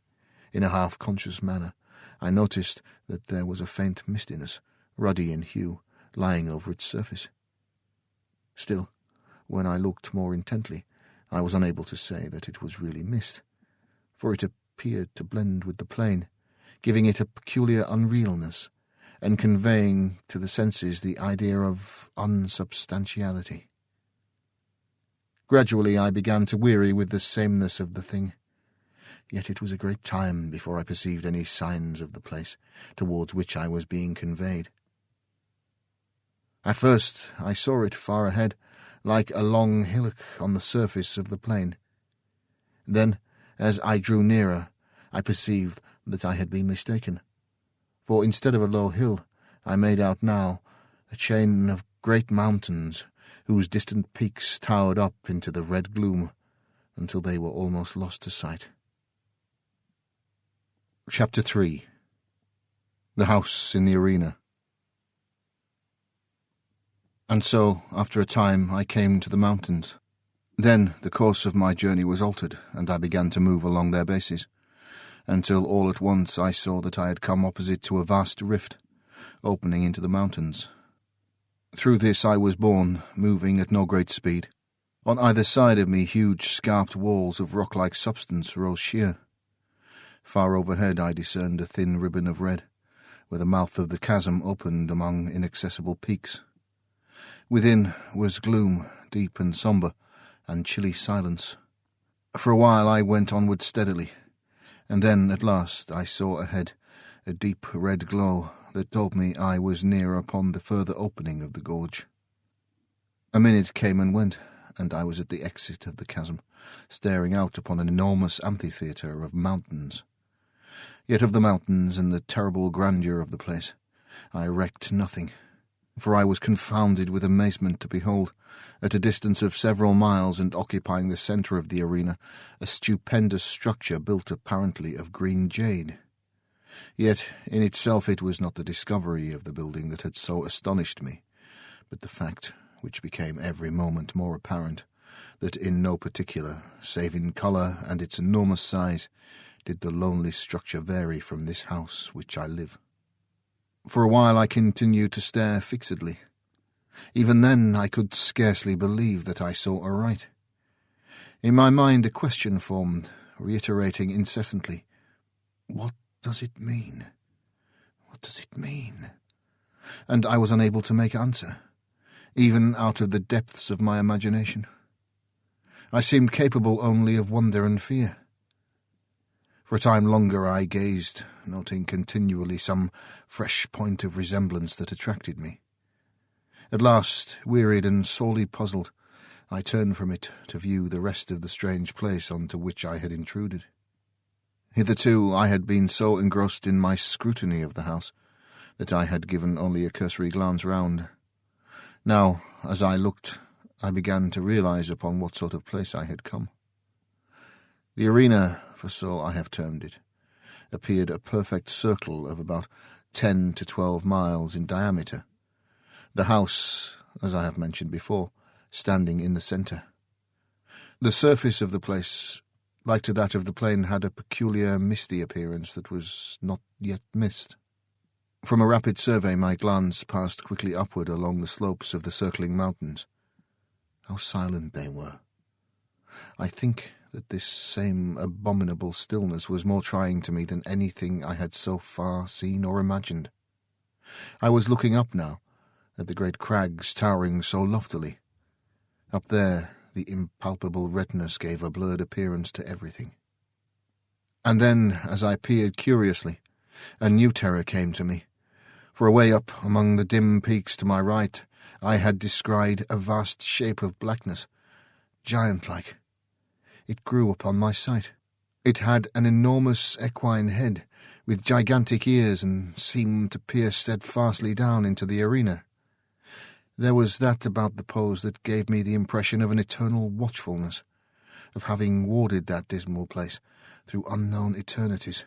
in a half-conscious manner, I noticed that there was a faint mistiness, ruddy in hue, lying over its surface. Still, when I looked more intently, I was unable to say that it was really mist, for it appeared to blend with the plain, giving it a peculiar unrealness, and conveying to the senses the idea of unsubstantiality. Gradually I began to weary with the sameness of the thing, yet it was a great time before I perceived any signs of the place towards which I was being conveyed. At first I saw it far ahead, like a long hillock on the surface of the plain. Then, as I drew nearer, I perceived that I had been mistaken, for instead of a low hill, I made out now a chain of great mountains whose distant peaks towered up into the red gloom until they were almost lost to sight. Chapter 3. The House in the Arena. And so, after a time, I came to the mountains. Then the course of my journey was altered, and I began to move along their bases, until all at once I saw that I had come opposite to a vast rift, opening into the mountains. Through this I was borne, moving at no great speed. On either side of me huge scarped walls of rock-like substance rose sheer. Far overhead I discerned a thin ribbon of red, where the mouth of the chasm opened among inaccessible peaks. Within was gloom, deep and sombre, and chilly silence. For a while I went onward steadily, and then at last I saw ahead a deep red glow that told me I was near upon the further opening of the gorge. A minute came and went, and I was at the exit of the chasm, staring out upon an enormous amphitheatre of mountains. Yet of the mountains and the terrible grandeur of the place I recked nothing, for I was confounded with amazement to behold, at a distance of several miles and occupying the centre of the arena, a stupendous structure built apparently of green jade. Yet in itself it was not the discovery of the building that had so astonished me, but the fact, which became every moment more apparent, that in no particular, save in colour and its enormous size, did the lonely structure vary from this house which I live. For a while I continued to stare fixedly. Even then I could scarcely believe that I saw aright. In my mind a question formed, reiterating incessantly, "What does it mean? What does it mean?" And I was unable to make answer, even out of the depths of my imagination. I seemed capable only of wonder and fear. For a time longer I gazed, noting continually some fresh point of resemblance that attracted me. At last, wearied and sorely puzzled, I turned from it to view the rest of the strange place onto which I had intruded. Hitherto I had been so engrossed in my scrutiny of the house that I had given only a cursory glance round. Now, as I looked, I began to realize upon what sort of place I had come. The arena, for so I have termed it, appeared a perfect circle of about 10 to 12 miles in diameter, the house, as I have mentioned before, standing in the centre. The surface of the place, like to that of the plain, had a peculiar misty appearance that was not yet mist. From a rapid survey my glance passed quickly upward along the slopes of the circling mountains. How silent they were! I think that this same abominable stillness was more trying to me than anything I had so far seen or imagined. I was looking up now, at the great crags towering so loftily. Up there the impalpable redness gave a blurred appearance to everything. And then, as I peered curiously, a new terror came to me, for away up among the dim peaks to my right I had descried a vast shape of blackness, giant-like. It grew upon my sight. It had an enormous equine head, with gigantic ears, and seemed to peer steadfastly down into the arena. There was that about the pose that gave me the impression of an eternal watchfulness, of having warded that dismal place through unknown eternities.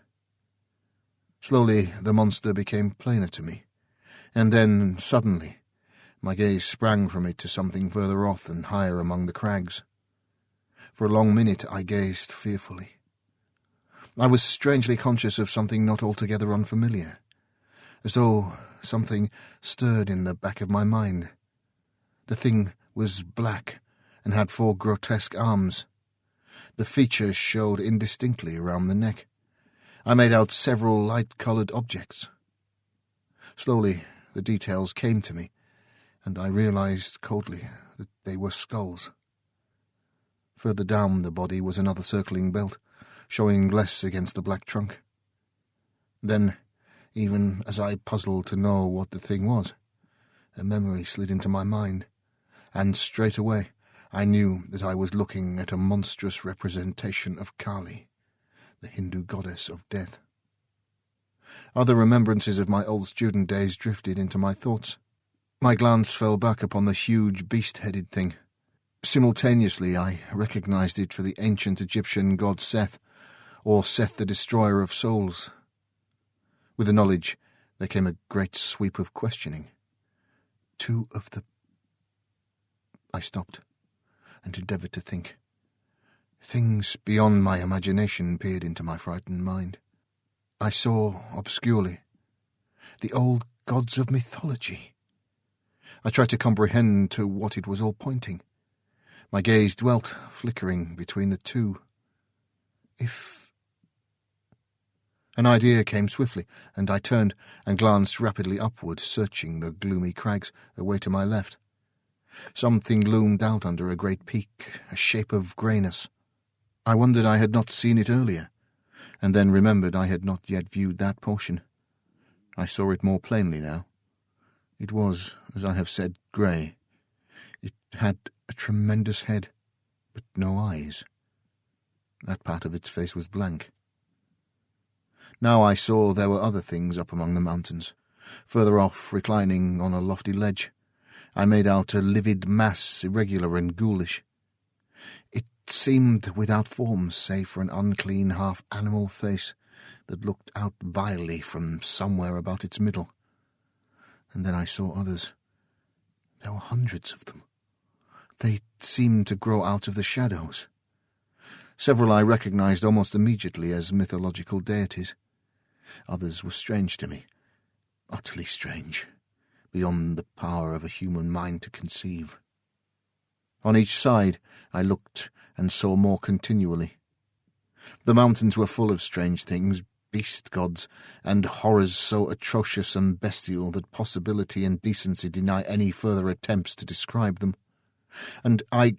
Slowly the monster became plainer to me, and then, suddenly, my gaze sprang from it to something further off and higher among the crags. For a long minute I gazed fearfully. I was strangely conscious of something not altogether unfamiliar, as though something stirred in the back of my mind. The thing was black and had 4 grotesque arms. The features showed indistinctly around the neck. I made out several light-coloured objects. Slowly, the details came to me, and I realized coldly that they were skulls. Further down the body was another circling belt, showing less against the black trunk. Then, even as I puzzled to know what the thing was, a memory slid into my mind, and straight away I knew that I was looking at a monstrous representation of Kali, the Hindu goddess of death. Other remembrances of my old student days drifted into my thoughts. My glance fell back upon the huge beast-headed thing. Simultaneously I recognized it for the ancient Egyptian god Seth, or Seth the Destroyer of Souls. With the knowledge there came a great sweep of questioning. I stopped, and endeavoured to think. Things beyond my imagination peered into my frightened mind. I saw, obscurely, the old gods of mythology. I tried to comprehend to what it was all pointing. My gaze dwelt, flickering between the two. An idea came swiftly, and I turned and glanced rapidly upward, searching the gloomy crags away to my left. Something loomed out under a great peak, a shape of greyness. I wondered I had not seen it earlier, and then remembered I had not yet viewed that portion. I saw it more plainly now. It was, as I have said, grey. It had a tremendous head, but no eyes. That part of its face was blank. Now I saw there were other things up among the mountains. Further off, reclining on a lofty ledge, I made out a livid mass, irregular and ghoulish. It seemed without form, save for an unclean half-animal face that looked out vilely from somewhere about its middle. And then I saw others. There were hundreds of them. They seemed to grow out of the shadows. Several I recognized almost immediately as mythological deities. Others were strange to me, utterly strange, beyond the power of a human mind to conceive. On each side I looked and saw more continually. The mountains were full of strange things, beast gods, and horrors so atrocious and bestial that possibility and decency deny any further attempts to describe them. And I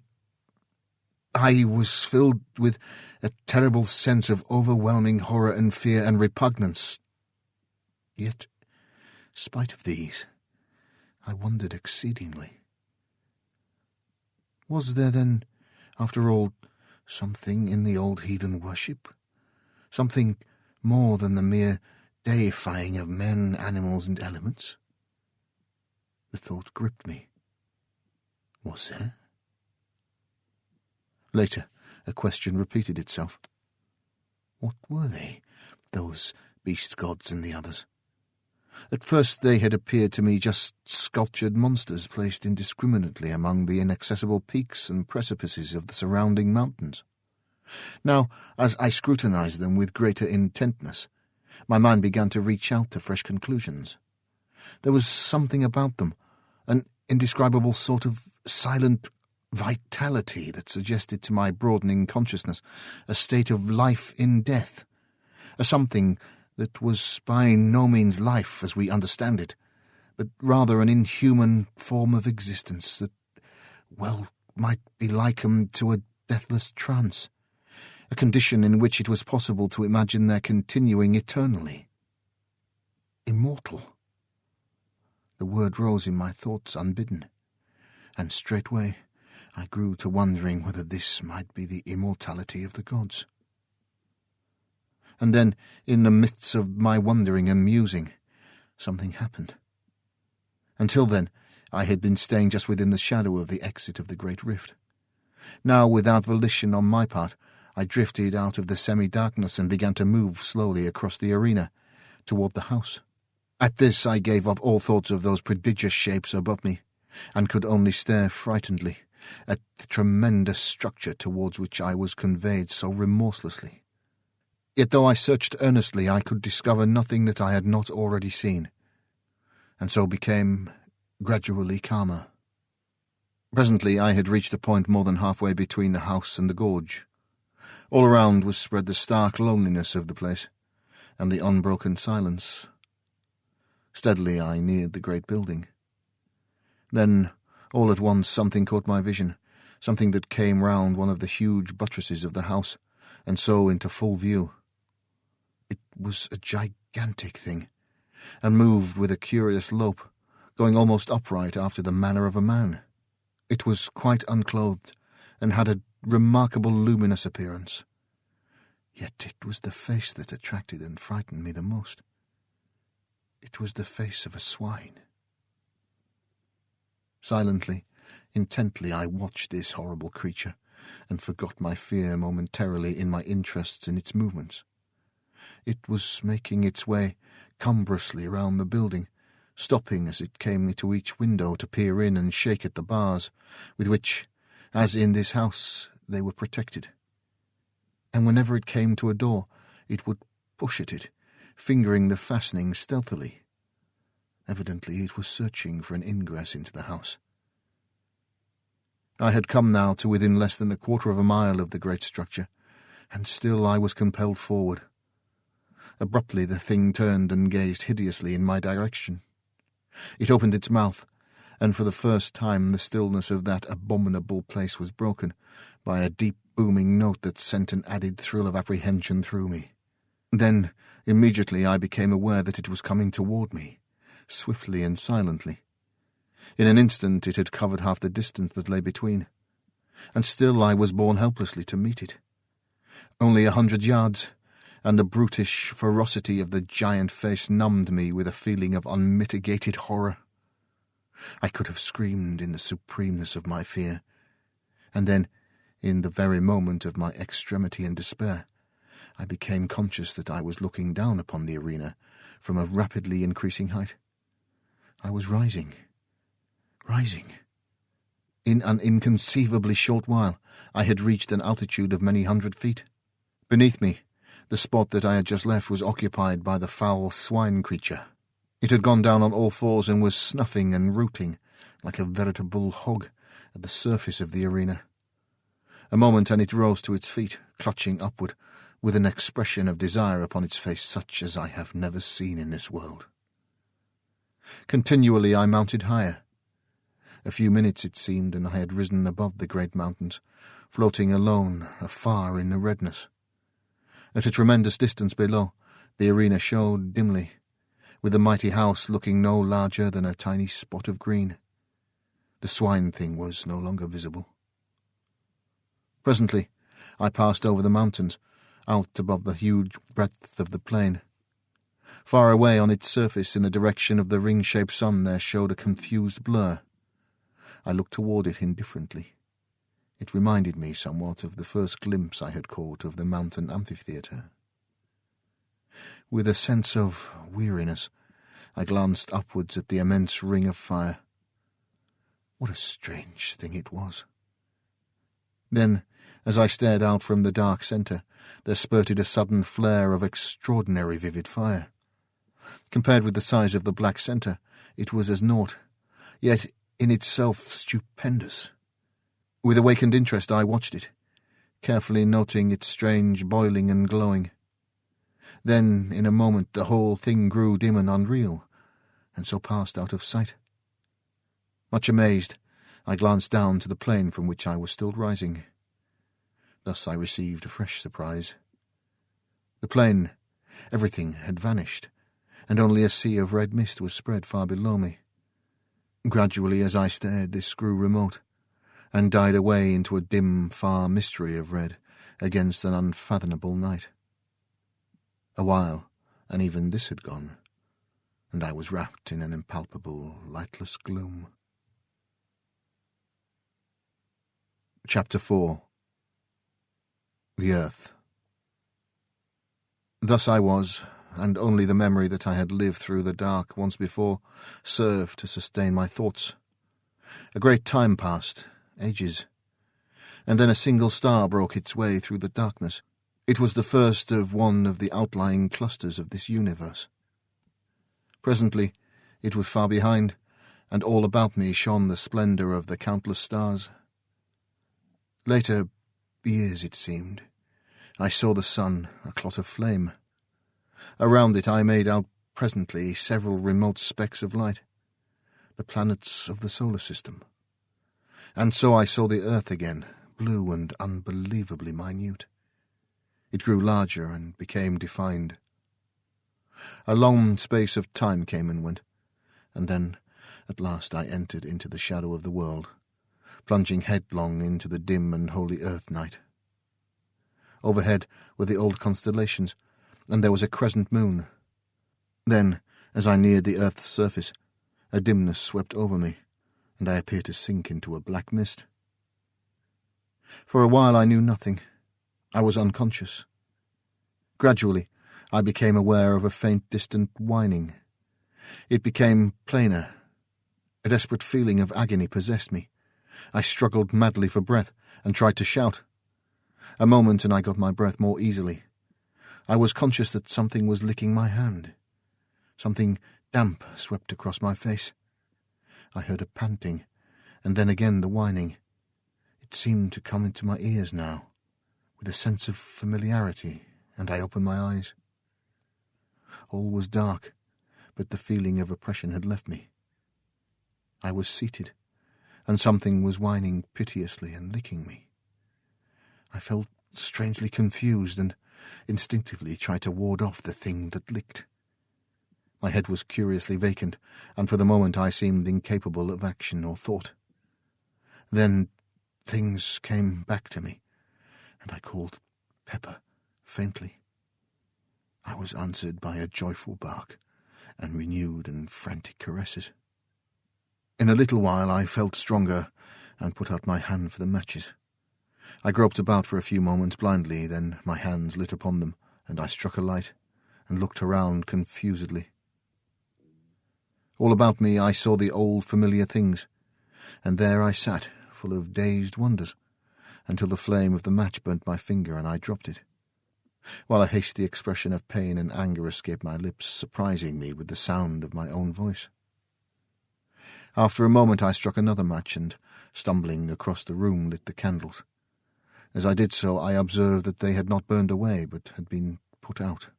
was filled with a terrible sense of overwhelming horror and fear and repugnance. Yet, spite of these, I wondered exceedingly. Was there then, after all, something in the old heathen worship? Something more than the mere deifying of men, animals, and elements? The thought gripped me. Was there? Later, a question repeated itself. What were they, those beast gods and the others? At first they had appeared to me just sculptured monsters placed indiscriminately among the inaccessible peaks and precipices of the surrounding mountains. Now, as I scrutinized them with greater intentness, my mind began to reach out to fresh conclusions. There was something about them, an indescribable sort of silent vitality that suggested to my broadening consciousness a state of life in death, a something that was by no means life as we understand it, but rather an inhuman form of existence that, might be likened to a deathless trance, a condition in which it was possible to imagine their continuing eternally. Immortal. The word rose in my thoughts unbidden, and straightway I grew to wondering whether this might be the immortality of the gods. And then, in the midst of my wondering and musing, something happened. Until then, I had been staying just within the shadow of the exit of the great rift. Now, without volition on my part, I drifted out of the semi-darkness and began to move slowly across the arena, toward the house. At this I gave up all thoughts of those prodigious shapes above me, and could only stare frightenedly at the tremendous structure towards which I was conveyed so remorselessly. Yet though I searched earnestly, I could discover nothing that I had not already seen, and so became gradually calmer. Presently I had reached a point more than halfway between the house and the gorge. All around was spread the stark loneliness of the place, and the unbroken silence. Steadily I neared the great building. Then, all at once, something caught my vision, something that came round one of the huge buttresses of the house, and so into full view. It was a gigantic thing, and moved with a curious lope, going almost upright after the manner of a man. It was quite unclothed, and had a remarkable luminous appearance. Yet it was the face that attracted and frightened me the most. It was the face of a swine. Silently, intently, I watched this horrible creature, and forgot my fear momentarily in my interests in its movements. It was making its way cumbrously round the building, stopping as it came to each window to peer in and shake at the bars, with which, as in this house, they were protected. And whenever it came to a door, it would push at it, fingering the fastening stealthily. Evidently it was searching for an ingress into the house. I had come now to within less than a quarter of a mile of the great structure, and still I was compelled forward. Abruptly the thing turned and gazed hideously in my direction. It opened its mouth, and for the first time the stillness of that abominable place was broken by a deep booming note that sent an added thrill of apprehension through me. Then, immediately, I became aware that it was coming toward me, swiftly and silently. In an instant it had covered half the distance that lay between, and still I was borne helplessly to meet it. Only 100 yards, and the brutish ferocity of the giant face numbed me with a feeling of unmitigated horror. I could have screamed in the supremeness of my fear, and then, in the very moment of my extremity and despair, I became conscious that I was looking down upon the arena from a rapidly increasing height. I was rising. In an inconceivably short while, I had reached an altitude of many 100 feet. Beneath me, the spot that I had just left was occupied by the foul swine creature. It had gone down on all fours and was snuffing and rooting, like a veritable hog, at the surface of the arena. A moment and it rose to its feet, clutching upward, with an expression of desire upon its face such as I have never seen in this world. Continually I mounted higher. A few minutes, it seemed, and I had risen above the great mountains, floating alone, afar in the redness. At a tremendous distance below, the arena showed dimly, with the mighty house looking no larger than a tiny spot of green. The swine thing was no longer visible. Presently, I passed over the mountains, out above the huge breadth of the plain. Far away on its surface, in the direction of the ring-shaped sun, there showed a confused blur. I looked toward it indifferently. It reminded me somewhat of the first glimpse I had caught of the mountain amphitheatre. With a sense of weariness, I glanced upwards at the immense ring of fire. What a strange thing it was! Then, as I stared out from the dark centre, there spurted a sudden flare of extraordinary vivid fire. Compared with the size of the black centre, it was as naught, yet in itself stupendous. With awakened interest I watched it, carefully noting its strange boiling and glowing. Then, in a moment, the whole thing grew dim and unreal, and so passed out of sight. Much amazed, I glanced down to the plain from which I was still rising. Thus I received a fresh surprise. The plain, everything had vanished, and only a sea of red mist was spread far below me. Gradually, as I stared, this grew remote, and died away into a dim, far mystery of red against an unfathomable night. A while, and even this had gone, and I was wrapped in an impalpable, lightless gloom. Chapter 4. The Earth. Thus I was, and only the memory that I had lived through the dark once before served to sustain my thoughts. A great time passed, ages, and then a single star broke its way through the darkness. It was the first of one of the outlying clusters of this universe. Presently it was far behind, and all about me shone the splendour of the countless stars. Later, years it seemed, I saw the sun, a clot of flame. Around it I made out presently several remote specks of light, the planets of the solar system. And so I saw the Earth again, blue and unbelievably minute. It grew larger and became defined. A long space of time came and went, and then at last I entered into the shadow of the world, plunging headlong into the dim and holy Earth night. Overhead were the old constellations, and there was a crescent moon. Then, as I neared the Earth's surface, a dimness swept over me, and I appeared to sink into a black mist. For a while I knew nothing. I was unconscious. Gradually, I became aware of a faint, distant whining. It became plainer. A desperate feeling of agony possessed me. I struggled madly for breath and tried to shout. A moment and I got my breath more easily. I was conscious that something was licking my hand. Something damp swept across my face. I heard a panting, and then again the whining. It seemed to come into my ears now, with a sense of familiarity, and I opened my eyes. All was dark, but the feeling of oppression had left me. I was seated, and something was whining piteously and licking me. I felt strangely confused and instinctively tried to ward off the thing that licked. My head was curiously vacant, and for the moment I seemed incapable of action or thought. Then things came back to me, and I called Pepper faintly. I was answered by a joyful bark and renewed and frantic caresses. In a little while I felt stronger and put out my hand for the matches. I groped about for a few moments blindly, then my hands lit upon them, and I struck a light and looked around confusedly. All about me I saw the old familiar things, and there I sat, full of dazed wonders, until the flame of the match burnt my finger and I dropped it, while a hasty expression of pain and anger escaped my lips, surprising me with the sound of my own voice. After a moment I struck another match and, stumbling across the room, lit the candles. As I did so I observed that they had not burned away, but had been put out.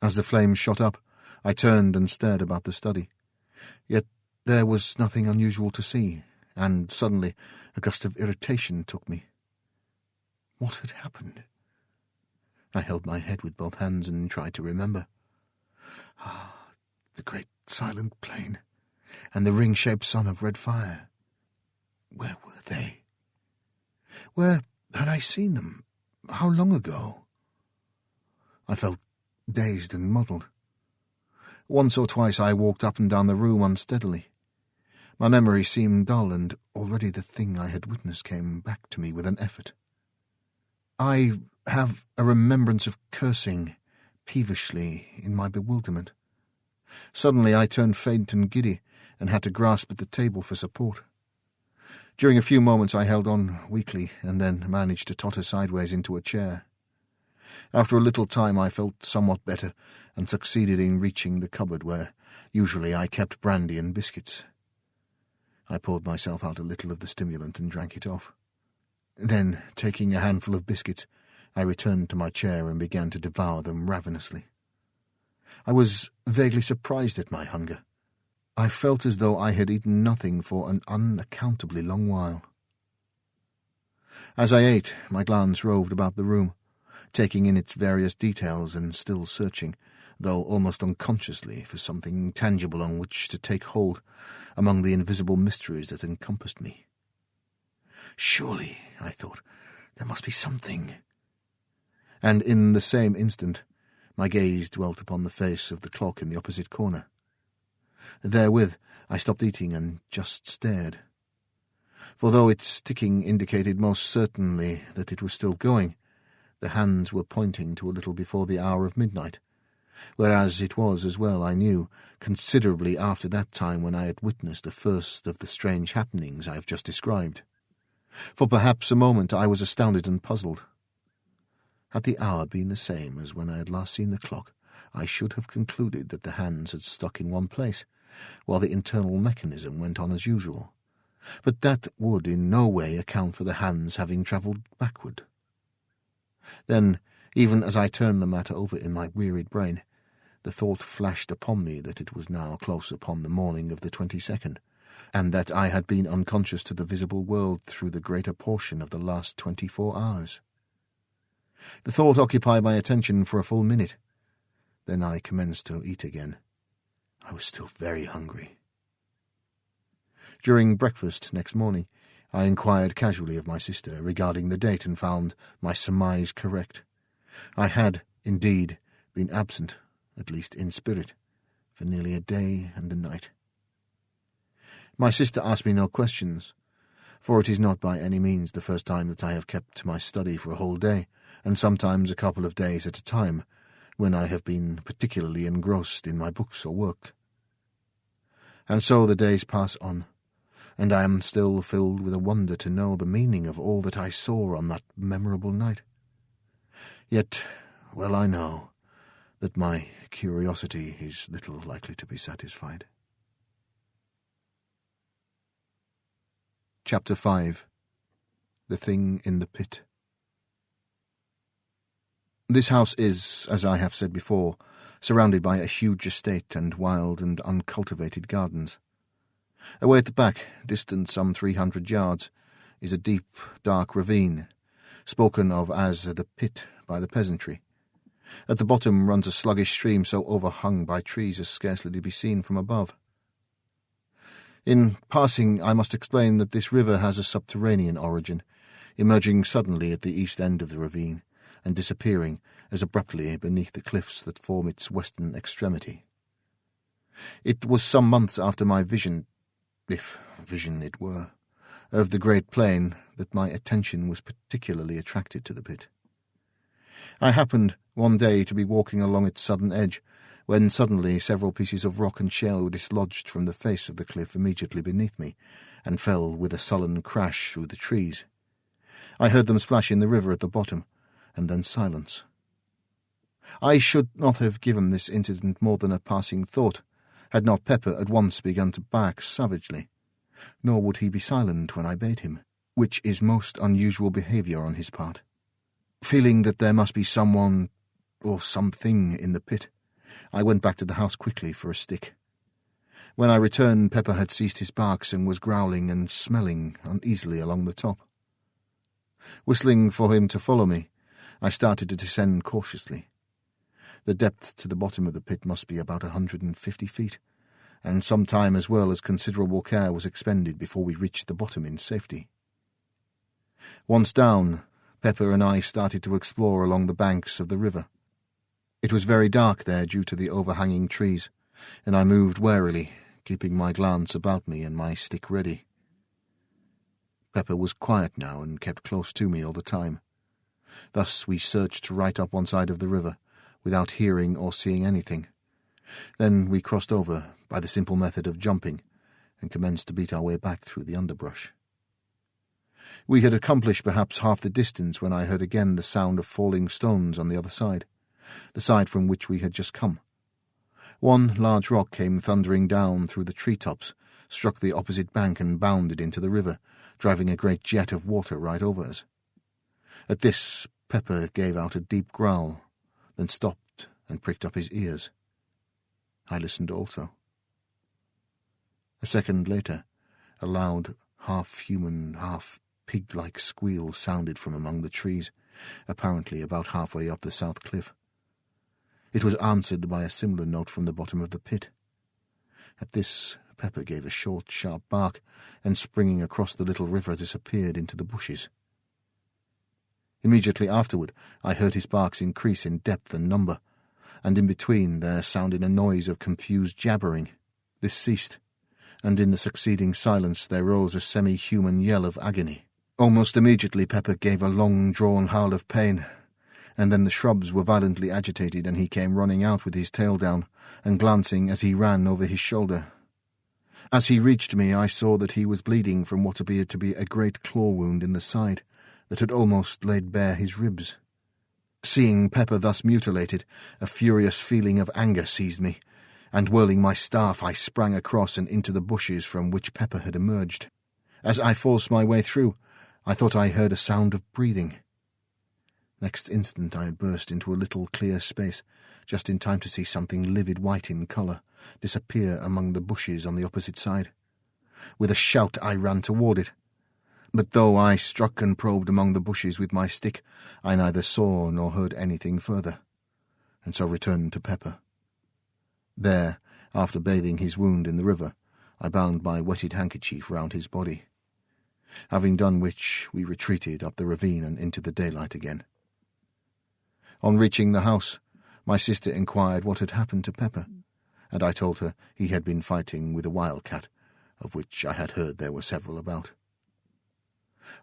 As the flames shot up, I turned and stared about the study. Yet there was nothing unusual to see, and suddenly a gust of irritation took me. What had happened? I held my head with both hands and tried to remember. The great silent plain, and the ring-shaped sun of red fire. Where were they? Where had I seen them? How long ago? I felt dazed and muddled. Once or twice I walked up and down the room unsteadily. My memory seemed dull, and already the thing I had witnessed came back to me with an effort. I have a remembrance of cursing peevishly in my bewilderment. Suddenly I turned faint and giddy, and had to grasp at the table for support. During a few moments I held on weakly, and then managed to totter sideways into a chair. After a little time I felt somewhat better, and succeeded in reaching the cupboard where usually I kept brandy and biscuits. I poured myself out a little of the stimulant and drank it off. Then, taking a handful of biscuits, I returned to my chair and began to devour them ravenously. I was vaguely surprised at my hunger. I felt as though I had eaten nothing for an unaccountably long while. As I ate, my glance roved about the room, taking in its various details and still searching, though almost unconsciously, for something tangible on which to take hold among the invisible mysteries that encompassed me. Surely, I thought, there must be something. And in the same instant, my gaze dwelt upon the face of the clock in the opposite corner. Therewith, I stopped eating and just stared. For though its ticking indicated most certainly that it was still going, the hands were pointing to a little before the hour of midnight, whereas it was, as well I knew, considerably after that time when I had witnessed the first of the strange happenings I have just described. For perhaps a moment I was astounded and puzzled. Had the hour been the same as when I had last seen the clock, I should have concluded that the hands had stuck in one place, while the internal mechanism went on as usual. But that would in no way account for the hands having travelled backward. Then, even as I turned the matter over in my wearied brain, the thought flashed upon me that it was now close upon the morning of the 22nd, and that I had been unconscious to the visible world through the greater portion of the last 24 hours. The thought occupied my attention for a full minute. Then I commenced to eat again. I was still very hungry. During breakfast next morning, I inquired casually of my sister regarding the date and found my surmise correct. I had, indeed, been absent, at least in spirit, for nearly a day and a night. My sister asked me no questions, for it is not by any means the first time that I have kept my study for a whole day, and sometimes a couple of days at a time, when I have been particularly engrossed in my books or work. And so the days pass on, and I am still filled with a wonder to know the meaning of all that I saw on that memorable night. Yet, well I know that my curiosity is little likely to be satisfied. Chapter 5. The Thing in the Pit. This house is, as I have said before, surrounded by a huge estate and wild and uncultivated gardens. Away at the back, distant some 300 yards, is a deep, dark ravine, spoken of as the pit by the peasantry. At the bottom runs a sluggish stream so overhung by trees as scarcely to be seen from above. In passing, I must explain that this river has a subterranean origin, emerging suddenly at the east end of the ravine, and disappearing as abruptly beneath the cliffs that form its western extremity. It was some months after my vision, if vision it were, of the great plain that my attention was particularly attracted to the pit. I happened one day to be walking along its southern edge, when suddenly several pieces of rock and shale were dislodged from the face of the cliff immediately beneath me, and fell with a sullen crash through the trees. I heard them splash in the river at the bottom, and then silence. I should not have given this incident more than a passing thought, had not Pepper at once begun to bark savagely, nor would he be silent when I bade him, which is most unusual behaviour on his part. Feeling that there must be someone or something in the pit, I went back to the house quickly for a stick. When I returned, Pepper had ceased his barks and was growling and smelling uneasily along the top. Whistling for him to follow me, I started to descend cautiously. The depth to the bottom of the pit must be about 150 feet, and some time as well as considerable care was expended before we reached the bottom in safety. Once down, Pepper and I started to explore along the banks of the river. It was very dark there due to the overhanging trees, and I moved warily, keeping my glance about me and my stick ready. Pepper was quiet now and kept close to me all the time. Thus we searched right up one side of the river, without hearing or seeing anything. Then we crossed over by the simple method of jumping, and commenced to beat our way back through the underbrush. We had accomplished perhaps half the distance when I heard again the sound of falling stones on the other side, the side from which we had just come. One large rock came thundering down through the tree-tops, struck the opposite bank and bounded into the river, driving a great jet of water right over us. At this, Pepper gave out a deep growl, then stopped and pricked up his ears. I listened also. A second later, a loud, half-human, half-pig-like squeal sounded from among the trees, apparently about halfway up the south cliff. It was answered by a similar note from the bottom of the pit. At this, Pepper gave a short, sharp bark, and springing across the little river disappeared into the bushes. Immediately afterward, I heard his barks increase in depth and number, and in between there sounded a noise of confused jabbering. This ceased, and in the succeeding silence there rose a semi-human yell of agony. Almost immediately Pepper gave a long-drawn howl of pain, and then the shrubs were violently agitated, and he came running out with his tail down, and glancing as he ran over his shoulder. As he reached me, I saw that he was bleeding from what appeared to be a great claw wound in the side, that had almost laid bare his ribs. Seeing Pepper thus mutilated, a furious feeling of anger seized me, and whirling my staff I sprang across and into the bushes from which Pepper had emerged. As I forced my way through, I thought I heard a sound of breathing. Next instant I had burst into a little clear space, just in time to see something livid white in colour disappear among the bushes on the opposite side. With a shout I ran toward it, but though I struck and probed among the bushes with my stick, I neither saw nor heard anything further, and so returned to Pepper. There, after bathing his wound in the river, I bound my wetted handkerchief round his body. Having done which, we retreated up the ravine and into the daylight again. On reaching the house, my sister inquired what had happened to Pepper, and I told her he had been fighting with a wildcat, of which I had heard there were several about.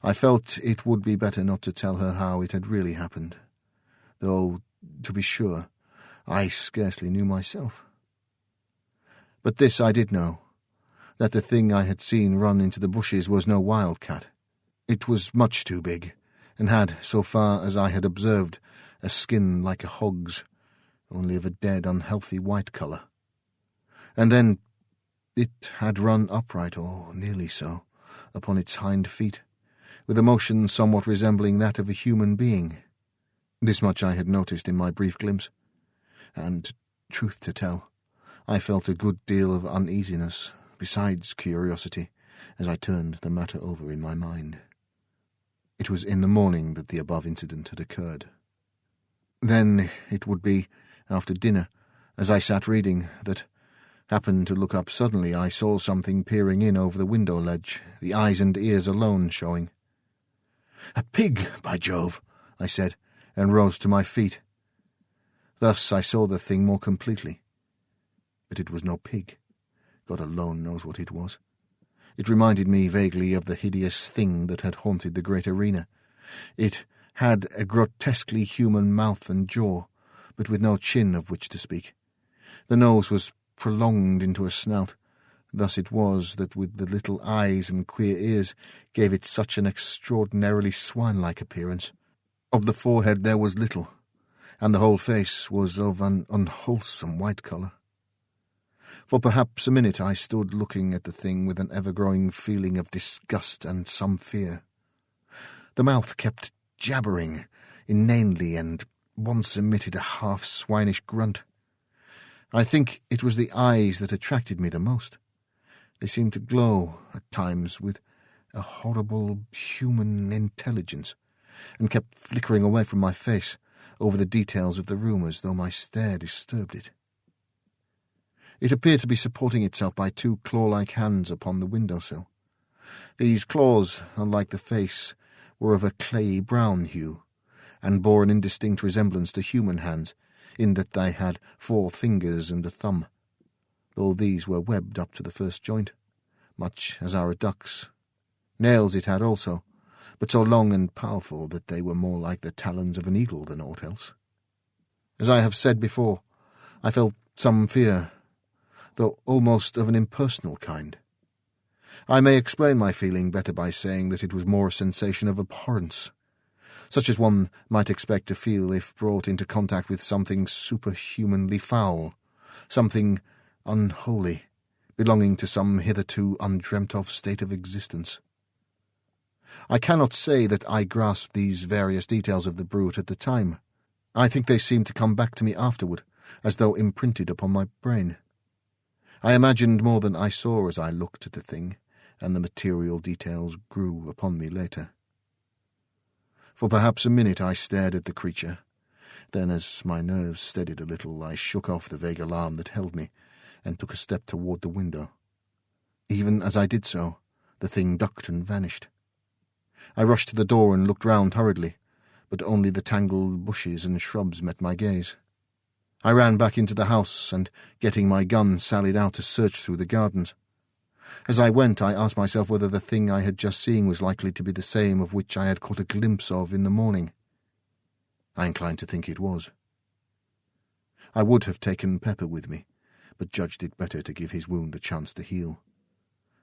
I felt it would be better not to tell her how it had really happened, though, to be sure, I scarcely knew myself. But this I did know, that the thing I had seen run into the bushes was no wildcat. It was much too big, and had, so far as I had observed, a skin like a hog's, only of a dead, unhealthy white colour. And then it had run upright, or nearly so, upon its hind feet, with a motion somewhat resembling that of a human being. This much I had noticed in my brief glimpse, and, truth to tell, I felt a good deal of uneasiness, besides curiosity, as I turned the matter over in my mind. It was in the morning that the above incident had occurred. Then it would be, after dinner, as I sat reading, that, happened to look up suddenly, I saw something peering in over the window ledge, the eyes and ears alone showing. "A pig, by Jove!" I said, and rose to my feet. Thus I saw the thing more completely. But it was no pig. God alone knows what it was. It reminded me vaguely of the hideous thing that had haunted the great arena. It had a grotesquely human mouth and jaw, but with no chin of which to speak. The nose was prolonged into a snout. Thus it was that with the little eyes and queer ears gave it such an extraordinarily swine-like appearance. Of the forehead there was little, and the whole face was of an unwholesome white colour. For perhaps a minute I stood looking at the thing with an ever-growing feeling of disgust and some fear. The mouth kept jabbering inanely and once emitted a half-swinish grunt. I think it was the eyes that attracted me the most. They seemed to glow, at times, with a horrible human intelligence, and kept flickering away from my face over the details of the room as though my stare disturbed it. It appeared to be supporting itself by two claw-like hands upon the windowsill. These claws, unlike the face, were of a clayey brown hue, and bore an indistinct resemblance to human hands, in that they had 4 fingers and a thumb, though these were webbed up to the first joint, much as are a duck's. Nails it had also, but so long and powerful that they were more like the talons of an eagle than aught else. As I have said before, I felt some fear, though almost of an impersonal kind. I may explain my feeling better by saying that it was more a sensation of abhorrence, such as one might expect to feel if brought into contact with something superhumanly foul, something unholy, belonging to some hitherto undreamt-of state of existence. I cannot say that I grasped these various details of the brute at the time. I think they seemed to come back to me afterward, as though imprinted upon my brain. I imagined more than I saw as I looked at the thing, and the material details grew upon me later. For perhaps a minute I stared at the creature. Then, as my nerves steadied a little, I shook off the vague alarm that held me, and took a step toward the window. Even as I did so, the thing ducked and vanished. I rushed to the door and looked round hurriedly, but only the tangled bushes and shrubs met my gaze. I ran back into the house and, getting my gun, sallied out to search through the gardens. As I went, I asked myself whether the thing I had just seen was likely to be the same of which I had caught a glimpse of in the morning. I inclined to think it was. I would have taken Pepper with me, but judged it better to give his wound a chance to heal.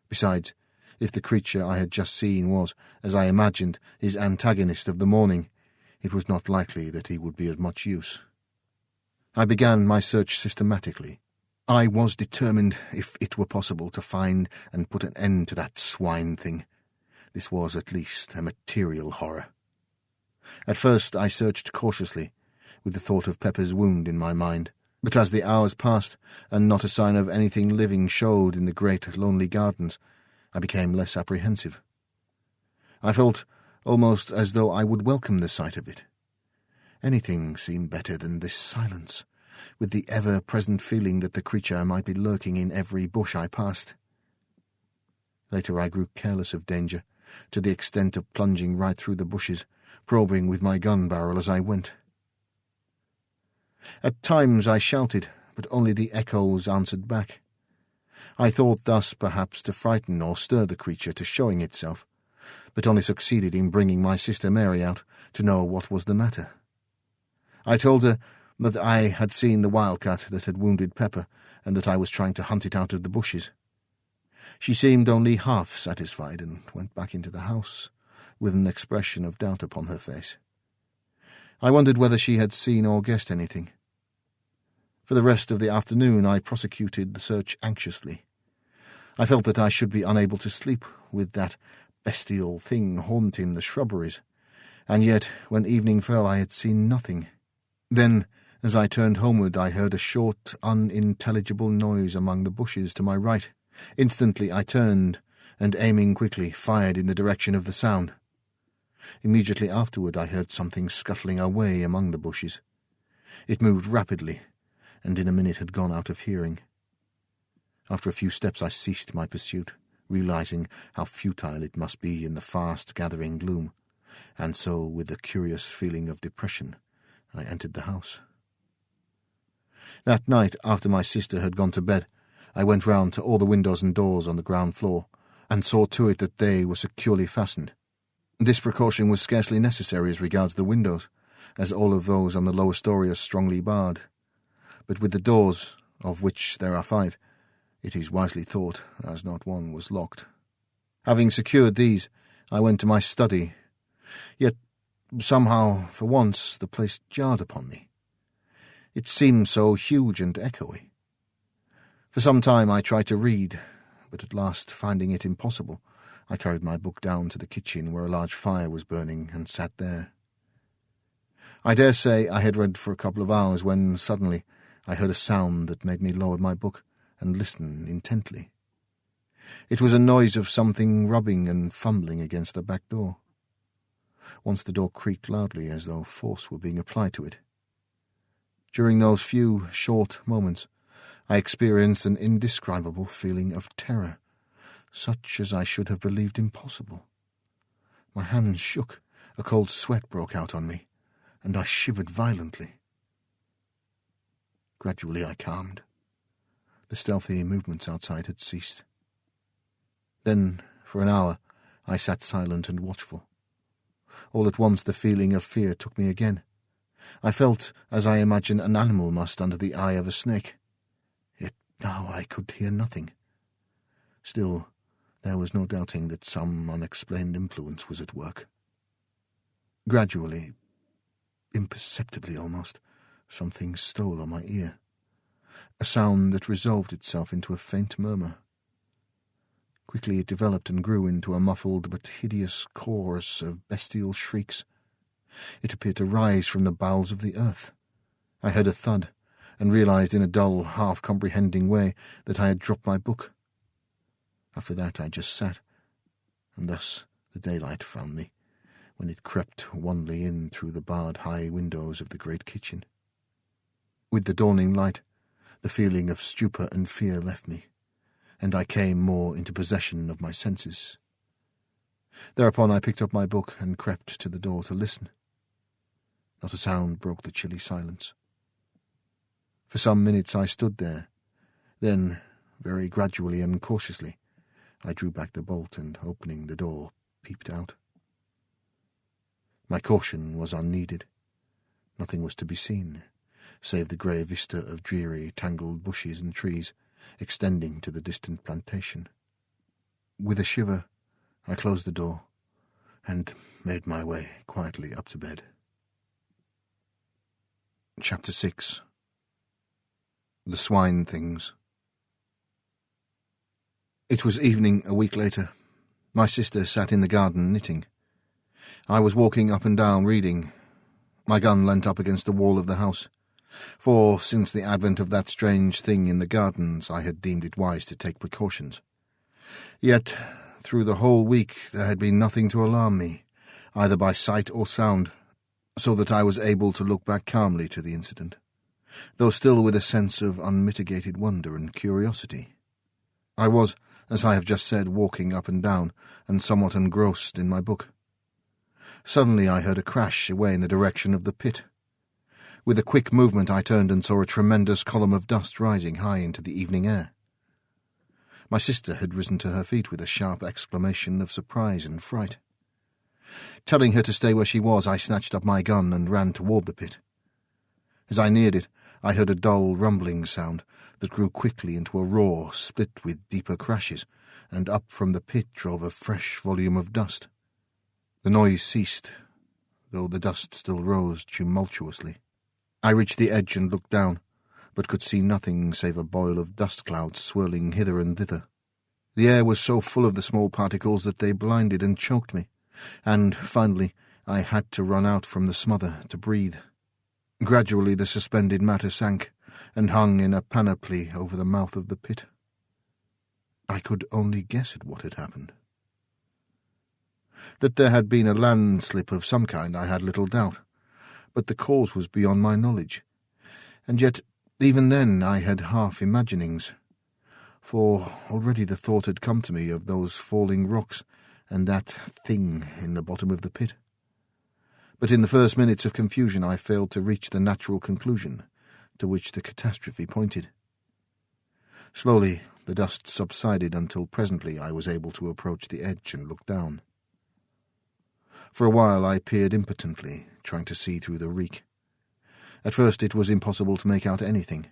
Besides, if the creature I had just seen was, as I imagined, his antagonist of the morning, it was not likely that he would be of much use. I began my search systematically. I was determined, if it were possible, to find and put an end to that swine thing. This was, at least, a material horror. At first I searched cautiously, with the thought of Pepper's wound in my mind, but as the hours passed, and not a sign of anything living showed in the great lonely gardens, I became less apprehensive. I felt almost as though I would welcome the sight of it. Anything seemed better than this silence, with the ever-present feeling that the creature might be lurking in every bush I passed. Later I grew careless of danger, to the extent of plunging right through the bushes, probing with my gun barrel as I went. At times I shouted, but only the echoes answered back. I thought thus perhaps to frighten or stir the creature to showing itself, but only succeeded in bringing my sister Mary out to know what was the matter. I told her that I had seen the wildcat that had wounded Pepper, and that I was trying to hunt it out of the bushes. She seemed only half satisfied, and went back into the house, with an expression of doubt upon her face. I wondered whether she had seen or guessed anything. For the rest of the afternoon I prosecuted the search anxiously. I felt that I should be unable to sleep with that bestial thing haunting the shrubberies, and yet when evening fell I had seen nothing. Then, as I turned homeward, I heard a short, unintelligible noise among the bushes to my right. Instantly I turned, and aiming quickly, fired in the direction of the sound. Immediately afterward I heard something scuttling away among the bushes. It moved rapidly, and in a minute had gone out of hearing. After a few steps I ceased my pursuit, realizing how futile it must be in the fast-gathering gloom, and so, with a curious feeling of depression, I entered the house. That night, after my sister had gone to bed, I went round to all the windows and doors on the ground floor, and saw to it that they were securely fastened. This precaution was scarcely necessary as regards the windows, as all of those on the lower story are strongly barred. But with the doors, of which there are 5, it is wisely thought, as not one was locked. Having secured these, I went to my study. Yet, somehow, for once, the place jarred upon me. It seemed so huge and echoey. For some time I tried to read, but at last, finding it impossible, I carried my book down to the kitchen where a large fire was burning, and sat there. I dare say I had read for a couple of hours when, suddenly, I heard a sound that made me lower my book and listen intently. It was a noise of something rubbing and fumbling against the back door. Once the door creaked loudly as though force were being applied to it. During those few short moments, I experienced an indescribable feeling of terror, such as I should have believed impossible. My hands shook, a cold sweat broke out on me, and I shivered violently. Gradually I calmed. The stealthy movements outside had ceased. Then, for an hour, I sat silent and watchful. All at once the feeling of fear took me again. I felt as I imagine an animal must under the eye of a snake. Yet now I could hear nothing. Still, there was no doubting that some unexplained influence was at work. Gradually, imperceptibly almost, something stole on my ear, a sound that resolved itself into a faint murmur. Quickly it developed and grew into a muffled but hideous chorus of bestial shrieks. It appeared to rise from the bowels of the earth. I heard a thud, and realized in a dull, half-comprehending way that I had dropped my book. After that I just sat, and thus the daylight found me, when it crept wanly in through the barred high windows of the great kitchen. With the dawning light, the feeling of stupor and fear left me, and I came more into possession of my senses. Thereupon I picked up my book and crept to the door to listen. Not a sound broke the chilly silence. For some minutes I stood there. Then, very gradually and cautiously, I drew back the bolt and, opening the door, peeped out. My caution was unneeded. Nothing was to be seen, save the grey vista of dreary, tangled bushes and trees extending to the distant plantation. With a shiver, I closed the door and made my way quietly up to bed. Chapter 6. The Swine Things. It was evening a week later. My sister sat in the garden knitting. I was walking up and down reading, my gun leant up against the wall of the house, for since the advent of that strange thing in the gardens I had deemed it wise to take precautions. Yet through the whole week there had been nothing to alarm me, either by sight or sound, so that I was able to look back calmly to the incident, though still with a sense of unmitigated wonder and curiosity. I was, as I have just said, walking up and down, and somewhat engrossed in my book. Suddenly I heard a crash away in the direction of the pit. With a quick movement I turned and saw a tremendous column of dust rising high into the evening air. My sister had risen to her feet with a sharp exclamation of surprise and fright. Telling her to stay where she was, I snatched up my gun and ran toward the pit. As I neared it, I heard a dull rumbling sound that grew quickly into a roar split with deeper crashes, and up from the pit drove a fresh volume of dust. The noise ceased, though the dust still rose tumultuously. I reached the edge and looked down, but could see nothing save a boil of dust clouds swirling hither and thither. The air was so full of the small particles that they blinded and choked me, and, finally, I had to run out from the smother to breathe. Gradually the suspended matter sank, and hung in a panoply over the mouth of the pit. I could only guess at what had happened. That there had been a landslip of some kind I had little doubt, but the cause was beyond my knowledge, and yet even then I had half imaginings, for already the thought had come to me of those falling rocks and that thing in the bottom of the pit. But in the first minutes of confusion I failed to reach the natural conclusion to which the catastrophe pointed. Slowly the dust subsided until presently I was able to approach the edge and look down. For a while I peered impotently, trying to see through the reek. At first it was impossible to make out anything.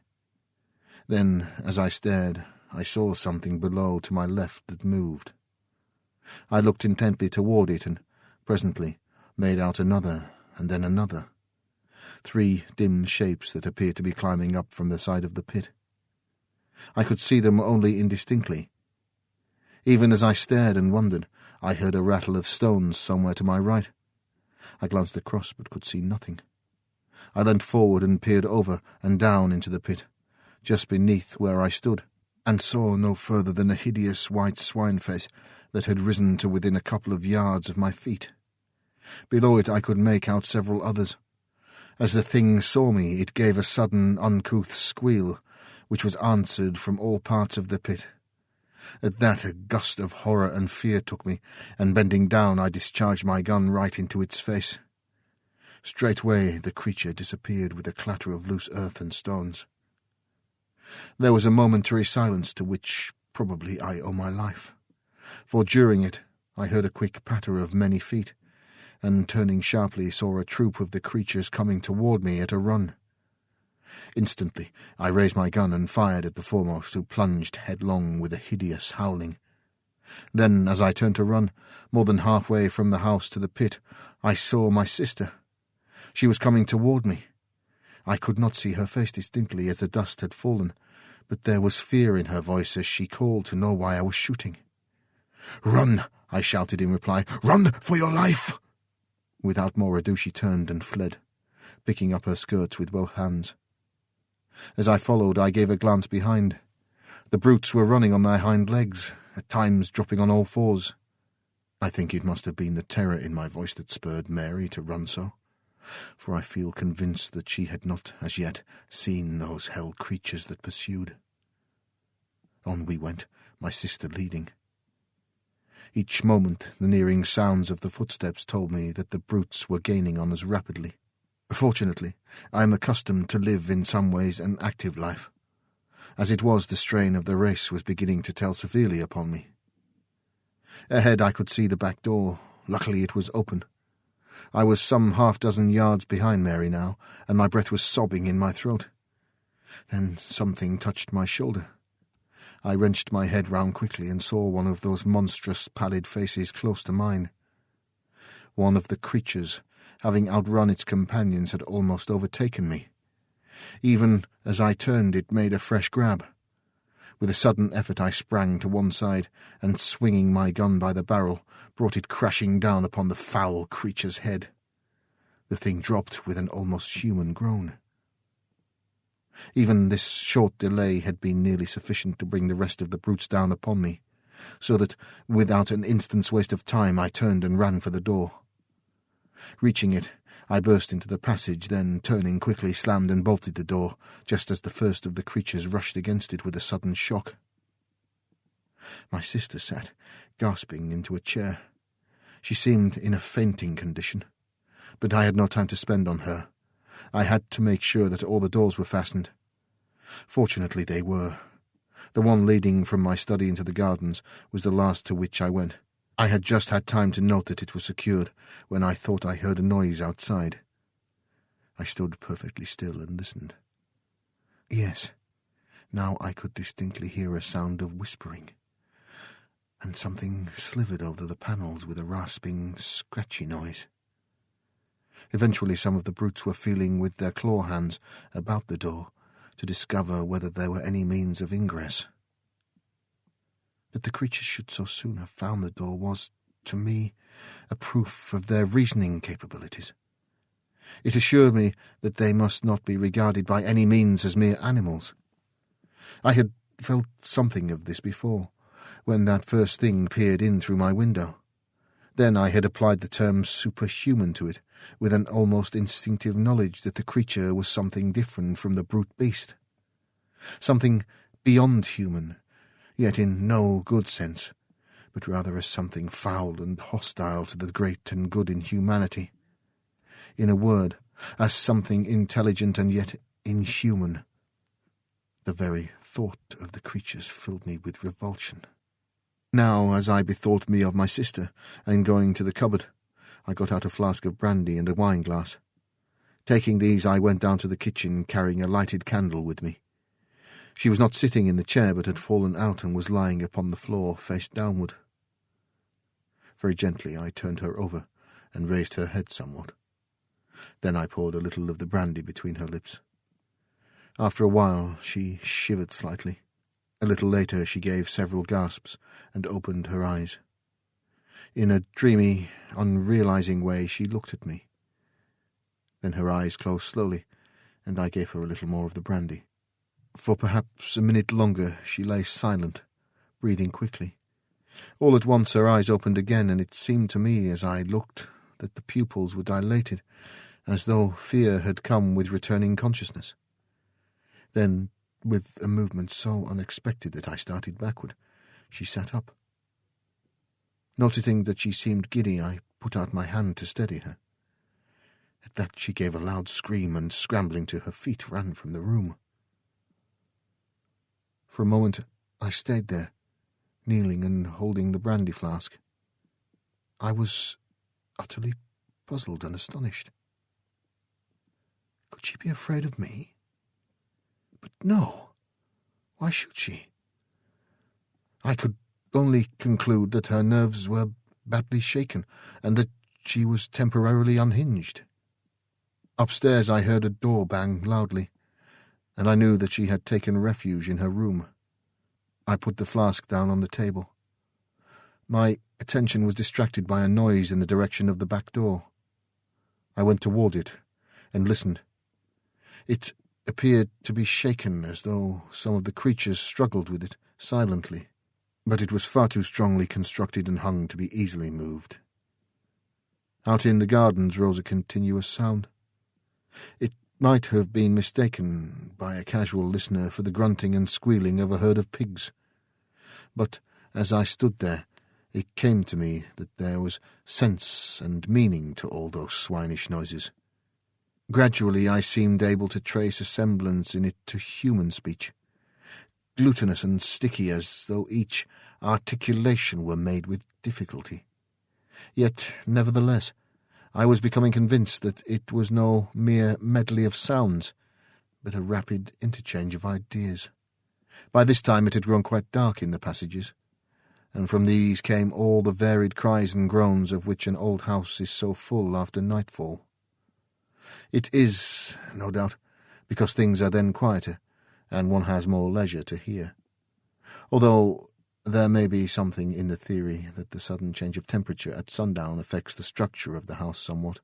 Then, as I stared, I saw something below to my left that moved. I looked intently toward it and, presently, made out another and then another. 3 dim shapes that appeared to be climbing up from the side of the pit. I could see them only indistinctly. Even as I stared and wondered, I heard a rattle of stones somewhere to my right. I glanced across but could see nothing. I leant forward and peered over and down into the pit, just beneath where I stood, and saw no further than a hideous white swine face that had risen to within a couple of yards of my feet. Below it I could make out several others. As the thing saw me, it gave a sudden, uncouth squeal, which was answered from all parts of the pit. At that a gust of horror and fear took me, and bending down I discharged my gun right into its face. Straightway the creature disappeared with a clatter of loose earth and stones. There was a momentary silence to which probably I owe my life, for during it I heard a quick patter of many feet, and turning sharply saw a troop of the creatures coming toward me at a run. Instantly I raised my gun and fired at the foremost, who plunged headlong with a hideous howling. Then, as I turned to run, more than halfway from the house to the pit, I saw my sister. She was coming toward me. I could not see her face distinctly as the dust had fallen, but there was fear in her voice as she called to know why I was shooting. "Run!" I shouted in reply. "Run for your life!" Without more ado she turned and fled, picking up her skirts with both hands. As I followed, I gave a glance behind. The brutes were running on their hind legs, at times dropping on all fours. I think it must have been the terror in my voice that spurred Mary to run so, for I feel convinced that she had not as yet seen those hell creatures that pursued. On we went, my sister leading. Each moment the nearing sounds of the footsteps told me that the brutes were gaining on us rapidly. Fortunately, I am accustomed to live in some ways an active life. As it was, the strain of the race was beginning to tell severely upon me. Ahead I could see the back door. Luckily it was open. I was some half-dozen yards behind Mary now, and my breath was sobbing in my throat. Then something touched my shoulder. I wrenched my head round quickly and saw one of those monstrous pallid faces close to mine. One of the creatures, having outrun its companions, had almost overtaken me. Even as I turned, it made a fresh grab. With a sudden effort I sprang to one side, and swinging my gun by the barrel, brought it crashing down upon the foul creature's head. The thing dropped with an almost human groan. Even this short delay had been nearly sufficient to bring the rest of the brutes down upon me, so that, without an instant's waste of time, I turned and ran for the door. Reaching it, I burst into the passage, then, turning quickly, slammed and bolted the door, just as the first of the creatures rushed against it with a sudden shock. My sister sat, gasping, into a chair. She seemed in a fainting condition, but I had no time to spend on her. I had to make sure that all the doors were fastened. Fortunately they were. The one leading from my study into the gardens was the last to which I went. I had just had time to note that it was secured when I thought I heard a noise outside. I stood perfectly still and listened. Yes, now I could distinctly hear a sound of whispering, and something slithered over the panels with a rasping, scratchy noise. Eventually some of the brutes were feeling with their claw hands about the door to discover whether there were any means of ingress. That the creatures should so soon have found the door was, to me, a proof of their reasoning capabilities. It assured me that they must not be regarded by any means as mere animals. I had felt something of this before, when that first thing peered in through my window. Then I had applied the term superhuman to it, with an almost instinctive knowledge that the creature was something different from the brute beast. Something beyond human, yet in no good sense, but rather as something foul and hostile to the great and good in humanity. In a word, as something intelligent and yet inhuman. The very thought of the creatures filled me with revulsion. Now, as I bethought me of my sister, and going to the cupboard, I got out a flask of brandy and a wine-glass. Taking these, I went down to the kitchen, carrying a lighted candle with me. She was not sitting in the chair, but had fallen out and was lying upon the floor, face downward. Very gently I turned her over and raised her head somewhat. Then I poured a little of the brandy between her lips. After a while she shivered slightly. A little later she gave several gasps and opened her eyes. In a dreamy, unrealizing way she looked at me. Then her eyes closed slowly, and I gave her a little more of the brandy. For perhaps a minute longer she lay silent, breathing quickly. All at once her eyes opened again, and it seemed to me as I looked that the pupils were dilated, as though fear had come with returning consciousness. Then, with a movement so unexpected that I started backward, she sat up. Noticing that she seemed giddy, I put out my hand to steady her. At that she gave a loud scream, and scrambling to her feet ran from the room. For a moment I stayed there, kneeling and holding the brandy flask. I was utterly puzzled and astonished. Could she be afraid of me? But no. Why should she? I could only conclude that her nerves were badly shaken, and that she was temporarily unhinged. Upstairs I heard a door bang loudly, and I knew that she had taken refuge in her room. I put the flask down on the table. My attention was distracted by a noise in the direction of the back door. I went toward it and listened. It appeared to be shaken, as though some of the creatures struggled with it silently, but it was far too strongly constructed and hung to be easily moved. Out in the gardens rose a continuous sound. It might have been mistaken by a casual listener for the grunting and squealing of a herd of pigs. But as I stood there, it came to me that there was sense and meaning to all those swinish noises. Gradually I seemed able to trace a semblance in it to human speech, glutinous and sticky as though each articulation were made with difficulty. Yet, nevertheless, I was becoming convinced that it was no mere medley of sounds, but a rapid interchange of ideas. By this time it had grown quite dark in the passages, and from these came all the varied cries and groans of which an old house is so full after nightfall. It is, no doubt, because things are then quieter, and one has more leisure to hear. Although there may be something in the theory that the sudden change of temperature at sundown affects the structure of the house somewhat,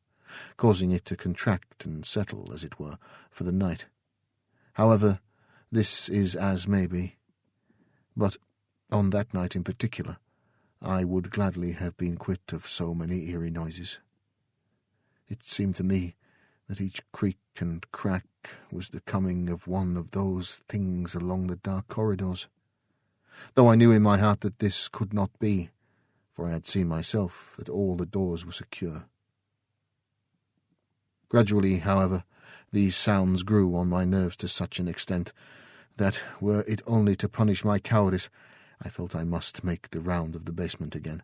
causing it to contract and settle, as it were, for the night. However, this is as may be. But on that night in particular, I would gladly have been quit of so many eerie noises. It seemed to me that each creak and crack was the coming of one of those things along the dark corridors, though I knew in my heart that this could not be, for I had seen myself that all the doors were secure. Gradually, however, these sounds grew on my nerves to such an extent that, were it only to punish my cowardice, I felt I must make the round of the basement again,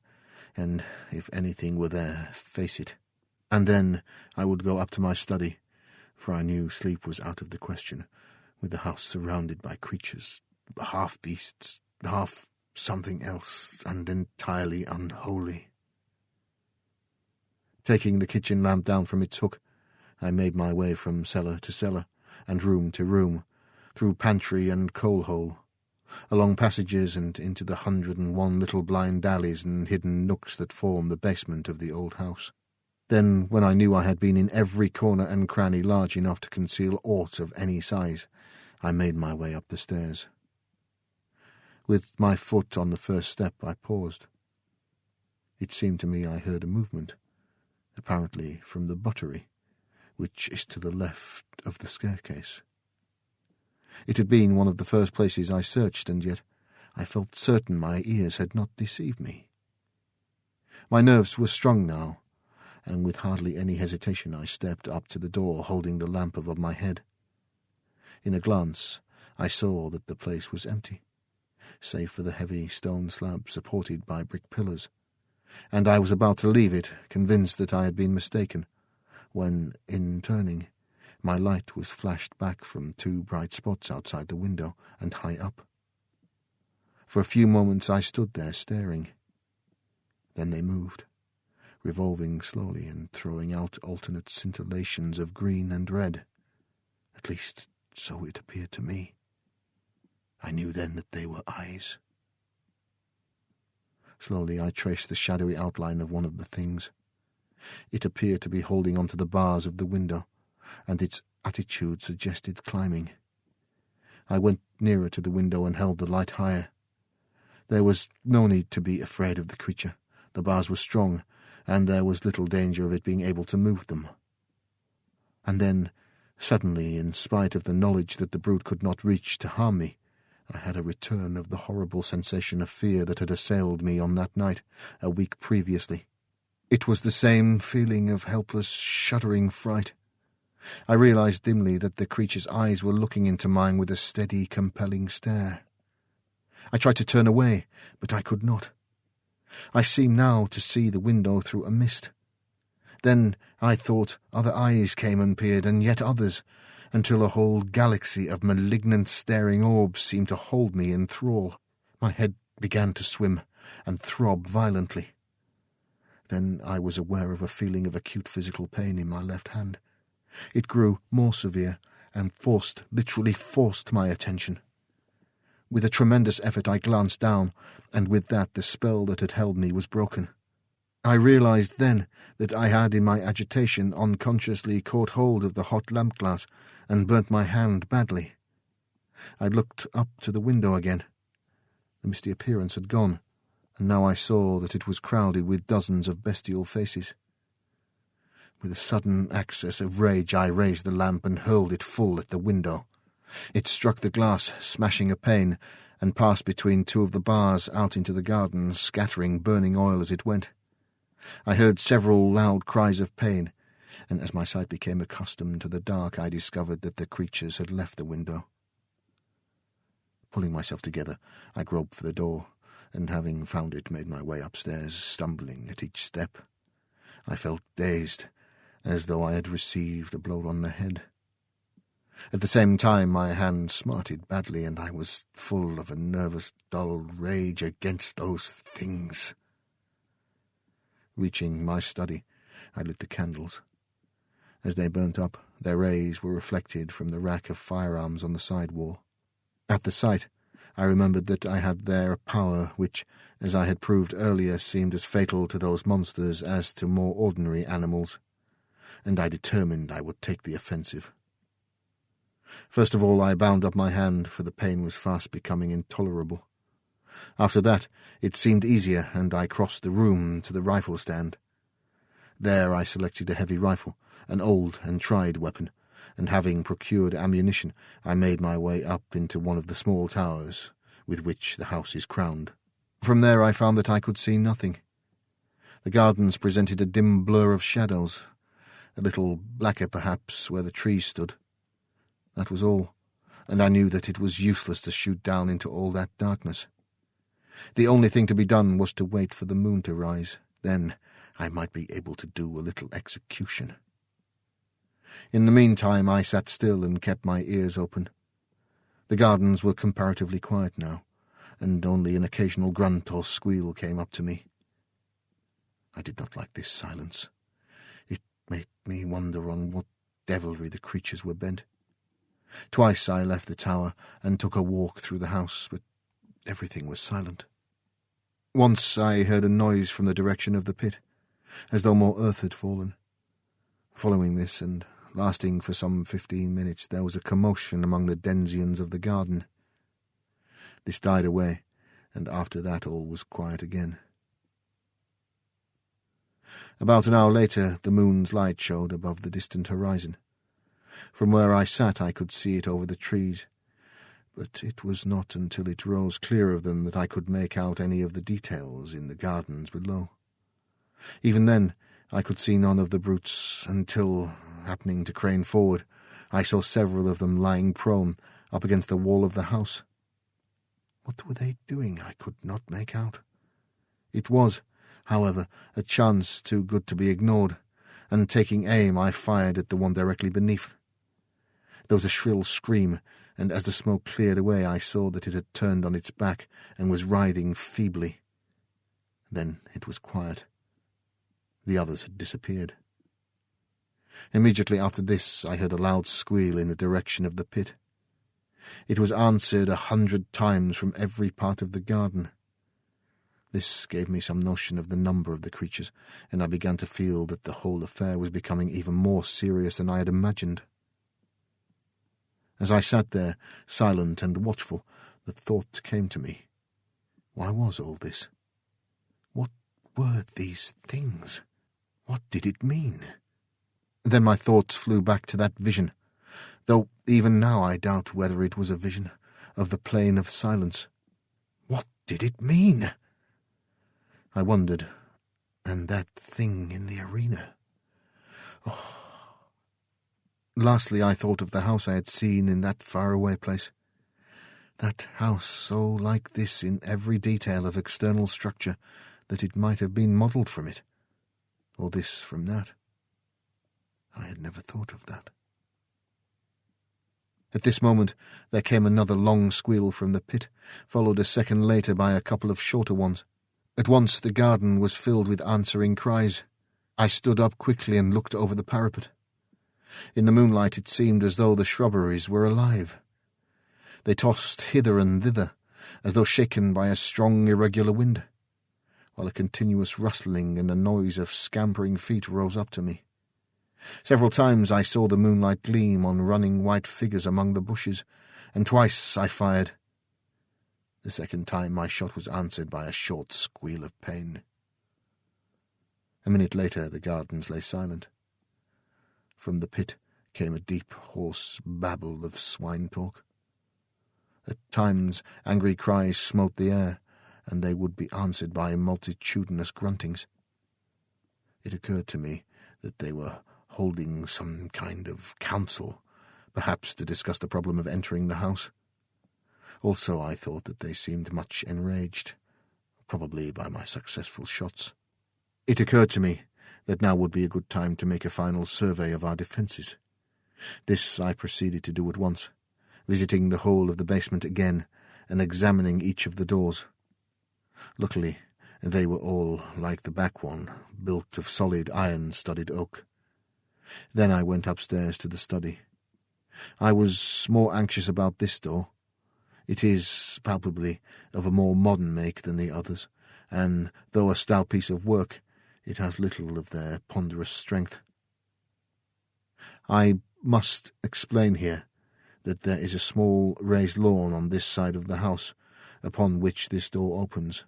and, if anything were there, face it. And then I would go up to my study, for I knew sleep was out of the question, with the house surrounded by creatures, half beasts, half something else, and entirely unholy. Taking the kitchen lamp down from its hook, I made my way from cellar to cellar, and room to room, through pantry and coal-hole, along passages and into the 101 little blind alleys and hidden nooks that form the basement of the old house. Then, when I knew I had been in every corner and cranny large enough to conceal aught of any size, I made my way up the stairs. With my foot on the first step, I paused. It seemed to me I heard a movement, apparently from the buttery, which is to the left of the staircase. It had been one of the first places I searched, and yet I felt certain my ears had not deceived me. My nerves were strung now, and with hardly any hesitation I stepped up to the door, holding the lamp above my head. In a glance I saw that the place was empty, save for the heavy stone slab supported by brick pillars, and I was about to leave it, convinced that I had been mistaken, when, in turning, my light was flashed back from two bright spots outside the window and high up. For a few moments I stood there staring. Then they moved, revolving slowly and throwing out alternate scintillations of green and red. At least, so it appeared to me. I knew then that they were eyes. Slowly I traced the shadowy outline of one of the things. It appeared to be holding onto the bars of the window, and its attitude suggested climbing. I went nearer to the window and held the light higher. There was no need to be afraid of the creature. The bars were strong, and there was little danger of it being able to move them. And then, suddenly, in spite of the knowledge that the brute could not reach to harm me, I had a return of the horrible sensation of fear that had assailed me on that night, a week previously. It was the same feeling of helpless, shuddering fright. I realized dimly that the creature's eyes were looking into mine with a steady, compelling stare. I tried to turn away, but I could not. I seemed now to see the window through a mist. Then, I thought, other eyes came and peered, and yet others, until a whole galaxy of malignant staring orbs seemed to hold me in thrall. My head began to swim and throb violently. Then I was aware of a feeling of acute physical pain in my left hand. It grew more severe and literally forced my attention. With a tremendous effort I glanced down, and with that the spell that had held me was broken. I realized then that I had in my agitation unconsciously caught hold of the hot lamp-glass and burnt my hand badly. I looked up to the window again. The misty appearance had gone, and now I saw that it was crowded with dozens of bestial faces. With a sudden access of rage I raised the lamp and hurled it full at the window. It struck the glass, smashing a pane, and passed between two of the bars out into the garden, scattering burning oil as it went. I heard several loud cries of pain, and as my sight became accustomed to the dark I discovered that the creatures had left the window. Pulling myself together, I groped for the door, and having found it, made my way upstairs, stumbling at each step. I felt dazed, as though I had received a blow on the head. At the same time my hand smarted badly, and I was full of a nervous, dull rage against those things. Reaching my study, I lit the candles. As they burnt up, their rays were reflected from the rack of firearms on the side wall. At the sight, I remembered that I had there a power which, as I had proved earlier, seemed as fatal to those monsters as to more ordinary animals, and I determined I would take the offensive. First of all I bound up my hand, for the pain was fast becoming intolerable. After that it seemed easier, and I crossed the room to the rifle stand. There I selected a heavy rifle, an old and tried weapon, and having procured ammunition, I made my way up into one of the small towers with which the house is crowned. From there I found that I could see nothing. The gardens presented a dim blur of shadows, a little blacker perhaps where the trees stood. That was all, and I knew that it was useless to shoot down into all that darkness. The only thing to be done was to wait for the moon to rise. Then I might be able to do a little execution. In the meantime I sat still and kept my ears open. The gardens were comparatively quiet now, and only an occasional grunt or squeal came up to me. I did not like this silence. It made me wonder on what devilry the creatures were bent. Twice I left the tower and took a walk through the house, but everything was silent. Once I heard a noise from the direction of the pit, as though more earth had fallen. Following this, and lasting for some 15 minutes, there was a commotion among the denizens of the garden. This died away, and after that all was quiet again. About an hour later the moon's light showed above the distant horizon. From where I sat I could see it over the trees, but it was not until it rose clear of them that I could make out any of the details in the gardens below. Even then I could see none of the brutes until, happening to crane forward, I saw several of them lying prone up against the wall of the house. What were they doing I could not make out. It was, however, a chance too good to be ignored, and taking aim I fired at the one directly beneath. There was a shrill scream, and as the smoke cleared away I saw that it had turned on its back and was writhing feebly. Then it was quiet. The others had disappeared. Immediately after this I heard a loud squeal in the direction of the pit. It was answered 100 times from every part of the garden. This gave me some notion of the number of the creatures, and I began to feel that the whole affair was becoming even more serious than I had imagined. As I sat there, silent and watchful, the thought came to me. Why was all this? What were these things? What did it mean? Then my thoughts flew back to that vision, though even now I doubt whether it was a vision, of the plain of silence. What did it mean? I wondered, and that thing in the arena. Oh. Lastly I thought of the house I had seen in that faraway place. That house so like this in every detail of external structure that it might have been modelled from it, or this from that. I had never thought of that. At this moment there came another long squeal from the pit, followed a second later by a couple of shorter ones. At once the garden was filled with answering cries. I stood up quickly and looked over the parapet. In the moonlight it seemed as though the shrubberies were alive. They tossed hither and thither, as though shaken by a strong irregular wind, while a continuous rustling and a noise of scampering feet rose up to me. Several times I saw the moonlight gleam on running white figures among the bushes, and twice I fired. The second time my shot was answered by a short squeal of pain. A minute later the gardens lay silent. From the pit came a deep, hoarse babble of swine talk. At times angry cries smote the air, and they would be answered by multitudinous gruntings. It occurred to me that they were holding some kind of council, perhaps to discuss the problem of entering the house. Also I thought that they seemed much enraged, probably by my successful shots. It occurred to me that now would be a good time to make a final survey of our defences. This I proceeded to do at once, visiting the whole of the basement again and examining each of the doors. Luckily, they were all, like the back one, built of solid iron-studded oak. Then I went upstairs to the study. I was more anxious about this door. It is palpably of a more modern make than the others, and though a stout piece of work, it has little of their ponderous strength. I must explain here that there is a small raised lawn on this side of the house, upon which this door opens,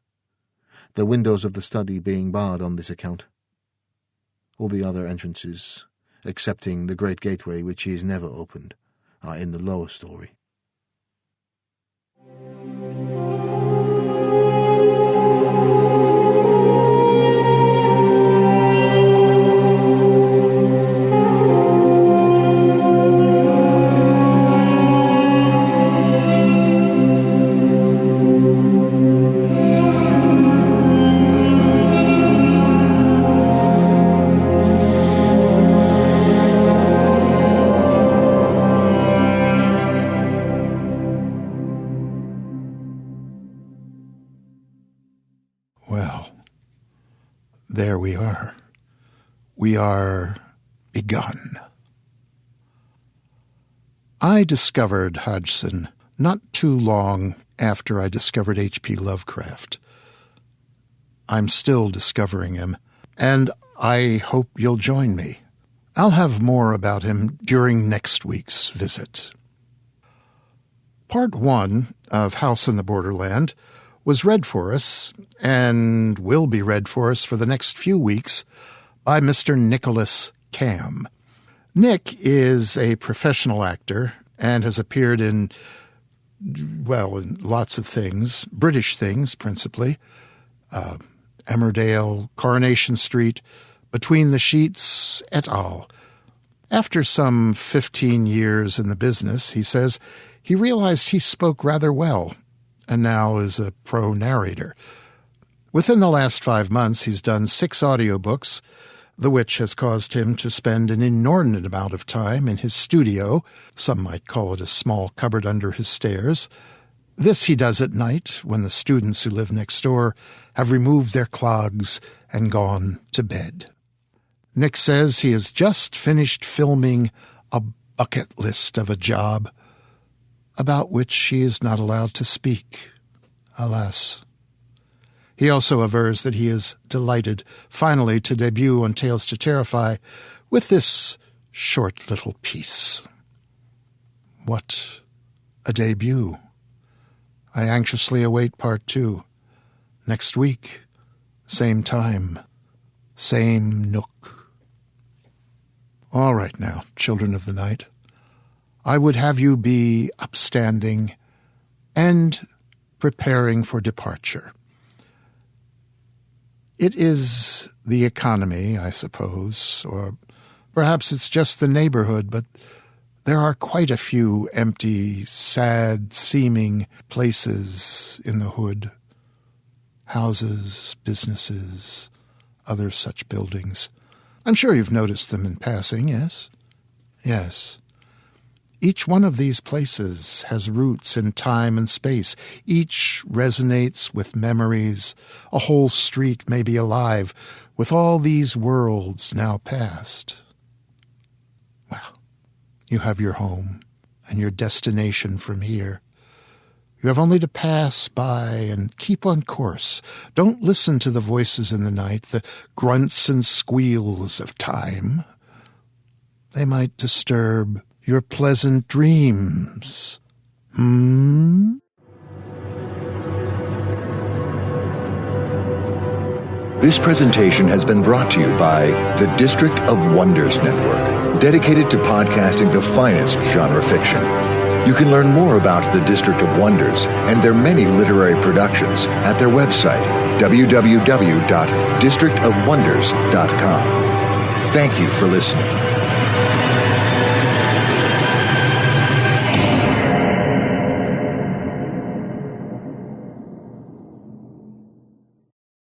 the windows of the study being barred on this account. All the other entrances, excepting the great gateway which is never opened, are in the lower story. Well, there we are. We are begun. I discovered Hodgson not too long after I discovered H.P. Lovecraft. I'm still discovering him, and I hope you'll join me. I'll have more about him during next week's visit. Part 1 of House in the Borderland was read for us, and will be read for us for the next few weeks, by Mr. Nicholas Camm. Nick is a professional actor and has appeared in lots of things, British things principally, Emmerdale, Coronation Street, Between the Sheets, et al. After some 15 years in the business, he says, he realized he spoke rather well, and now is a pro narrator. Within the last 5 months, he's done 6 audiobooks, the which has caused him to spend an inordinate amount of time in his studio, some might call it a small cupboard under his stairs. This he does at night, when the students who live next door have removed their clogs and gone to bed. Nick says he has just finished filming a bucket list of a job, about which he is not allowed to speak, alas. He also avers that he is delighted finally to debut on Tales to Terrify with this short little piece. What a debut. I anxiously await part 2. Next week, same time, same nook. All right now, children of the night. I would have you be upstanding and preparing for departure. It is the economy, I suppose, or perhaps it's just the neighborhood, but there are quite a few empty, sad-seeming places in the hood. Houses, businesses, other such buildings. I'm sure you've noticed them in passing, yes? Yes. Each one of these places has roots in time and space. Each resonates with memories. A whole street may be alive with all these worlds now past. Well, you have your home and your destination from here. You have only to pass by and keep on course. Don't listen to the voices in the night, the grunts and squeals of time. They might disturb your pleasant dreams. This presentation has been brought to you by the District of Wonders Network, dedicated to podcasting the finest genre fiction. You can learn more about the District of Wonders and their many literary productions at their website, www.districtofwonders.com. Thank you for listening.